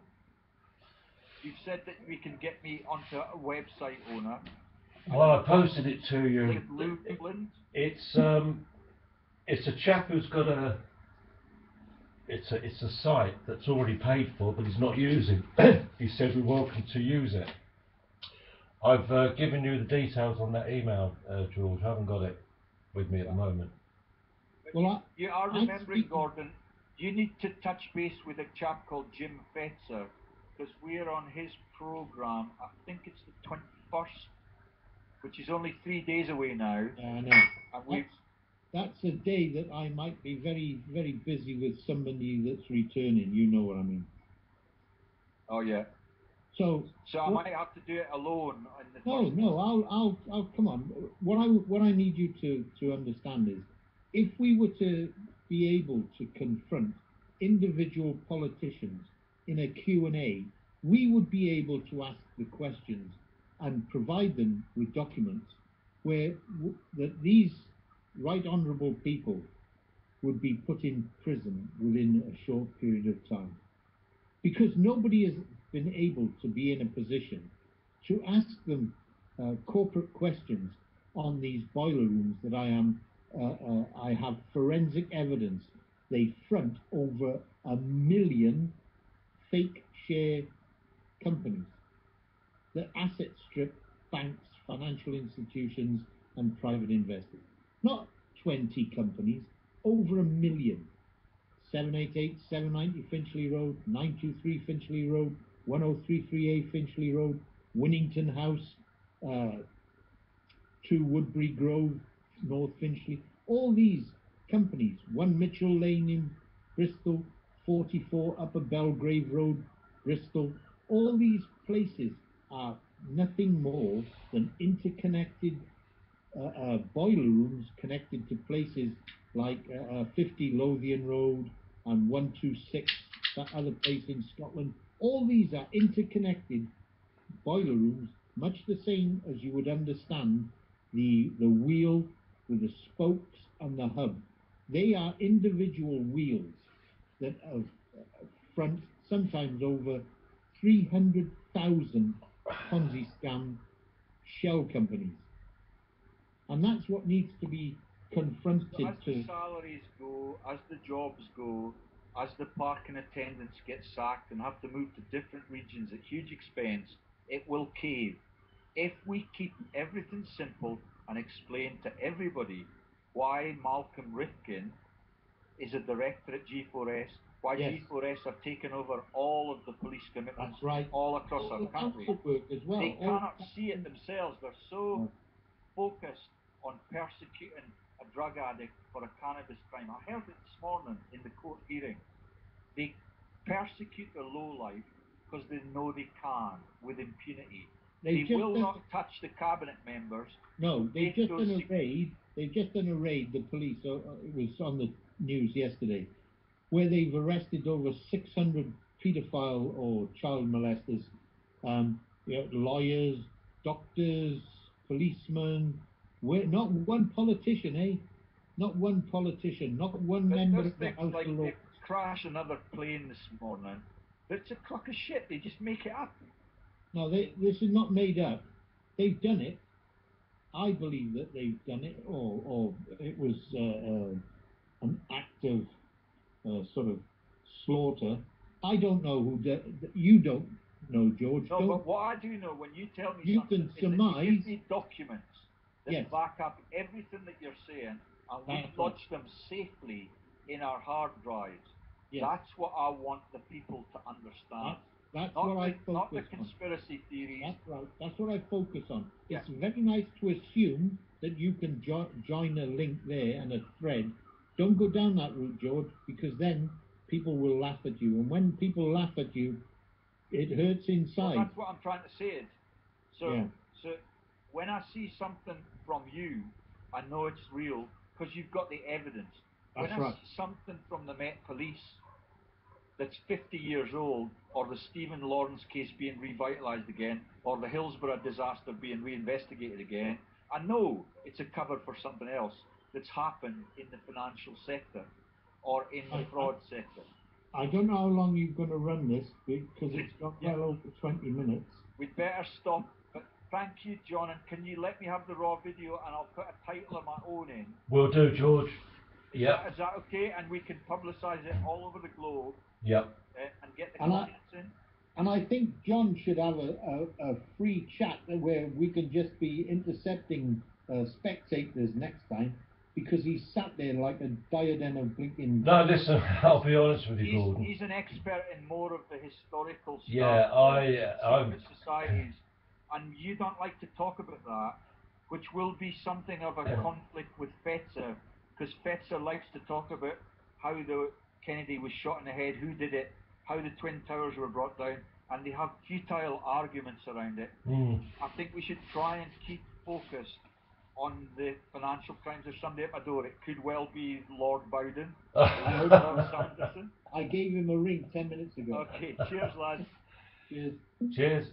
Speaker 1: You've said that we can get me onto a website owner.
Speaker 3: Well, I posted it to you. It's a chap who's got it's a site that's already paid for, but he's not using. He said we're welcome to use it. I've given you the details on that email, George. I haven't got it with me at the moment.
Speaker 1: Well, you are remembering, Gordon, you need to touch base with a chap called Jim Fetzer, because we're on his program. I think it's the 21st, which is only 3 days away now.
Speaker 2: Yeah, I know. And that's a day that I might be very, very busy with somebody that's returning. You know what I mean?
Speaker 1: Oh yeah.
Speaker 2: So
Speaker 1: I might have to do it alone.
Speaker 2: No. I'll come on. What I need you to understand is, if we were to be able to confront individual politicians in a Q&A, we would be able to ask the questions and provide them with documents where that these right honourable people would be put in prison within a short period of time. Because nobody has been able to be in a position to ask them corporate questions on these boiler rooms that I have forensic evidence. They front over 1 million fake share companies that asset strip banks, financial institutions, and private investors. Not 20 companies, over 1 million. 788, 790 Finchley Road, 923 Finchley Road, 1033A Finchley Road, Winnington House, 2 Woodbury Grove, North Finchley. All these companies, 1 Mitchell Lane in Bristol, 44 Upper Belgrave Road, Bristol. All these places are nothing more than interconnected boiler rooms connected to places like 50 Lothian Road and 126, that other place in Scotland. All these are interconnected boiler rooms, much the same as you would understand the wheel with the spokes and the hub. They are individual wheels that have front, sometimes over 300,000 Ponzi scam shell companies. And that's what needs to be confronted
Speaker 1: So as the
Speaker 2: to.
Speaker 1: salaries go, as the jobs go, as the parking attendants get sacked and have to move to different regions at huge expense, it will cave. If we keep everything simple and explain to everybody why Malcolm Rifkin is a director at G4S, why
Speaker 2: Yes.
Speaker 1: G4S have taken over all of the police commitments
Speaker 2: That's right.
Speaker 1: all across our country.
Speaker 2: Council work as well.
Speaker 1: They
Speaker 2: All
Speaker 1: cannot see it themselves. They're so focused on persecuting a drug addict for a cannabis crime. I heard it this morning in the court hearing. They persecute the lowlife because they know they can with impunity. They will not touch the cabinet members.
Speaker 2: No, they've just done a raid. They've just done a raid, the police, it was on the news yesterday, where they've arrested over 600 paedophile or child molesters, lawyers, doctors, policemen, not one politician, eh? Not one politician, not one member of the House of Lords.
Speaker 1: They crashed another plane this morning. It's a crock of shit. They just make it up.
Speaker 2: No, this is not made up. They've done it. I believe that they've done it, or it was an act of sort of slaughter. I don't know who you don't know, George.
Speaker 1: No, but what I do know, when you tell me
Speaker 2: you
Speaker 1: something,
Speaker 2: can surmise,
Speaker 1: is that you give me documents that
Speaker 2: yes,
Speaker 1: back up everything that you're saying, and we lodge them safely in our hard drives.
Speaker 2: Yes.
Speaker 1: That's what I want the people to understand.
Speaker 2: That's what I focus on.
Speaker 1: Not the conspiracy theories.
Speaker 2: That's right. That's what I focus on.
Speaker 1: Yeah.
Speaker 2: It's very nice to assume that you can join a link there and a thread. Don't go down that route, George, because then people will laugh at you. And when people laugh at you, it hurts inside.
Speaker 1: Well, that's what I'm trying to say. So,
Speaker 2: yeah.
Speaker 1: So when I see something from you, I know it's real because you've got the evidence.
Speaker 2: That's
Speaker 1: when
Speaker 2: right.
Speaker 1: I see something from the Met Police that's 50 years old, or the Stephen Lawrence case being revitalised again, or the Hillsborough disaster being reinvestigated again, I know it's a cover for something else that's happened in the financial sector or in the fraud sector.
Speaker 2: I don't know how long you're going to run this, because it's got well over 20 minutes.
Speaker 1: We'd better stop, but thank you, John, and can you let me have the raw video and I'll put a title of my own in?
Speaker 3: Will do, George.
Speaker 1: Is that okay? And we can publicise it all over the globe.
Speaker 3: Yep.
Speaker 1: And get the comments in.
Speaker 2: And I think John should have a free chat where we can just be intercepting spectators next time, because he's sat there like a diadem of blinking...
Speaker 3: No, listen, I'll be honest with you, Gordon.
Speaker 1: He's an expert in more of the historical stuff.
Speaker 3: Yeah,
Speaker 1: secret societies, and you don't like to talk about that, which will be something of a conflict with Fetzer, because Fetzer likes to talk about how the Kennedy was shot in the head, who did it, how the Twin Towers were brought down, and they have futile arguments around it. I think we should try and keep focused on the financial crimes. There's somebody at my door. It could well be Lord Bowden. Lord Sanderson.
Speaker 2: I gave him a ring 10 minutes ago.
Speaker 1: Okay, cheers, lads.
Speaker 2: Cheers.
Speaker 3: Cheers.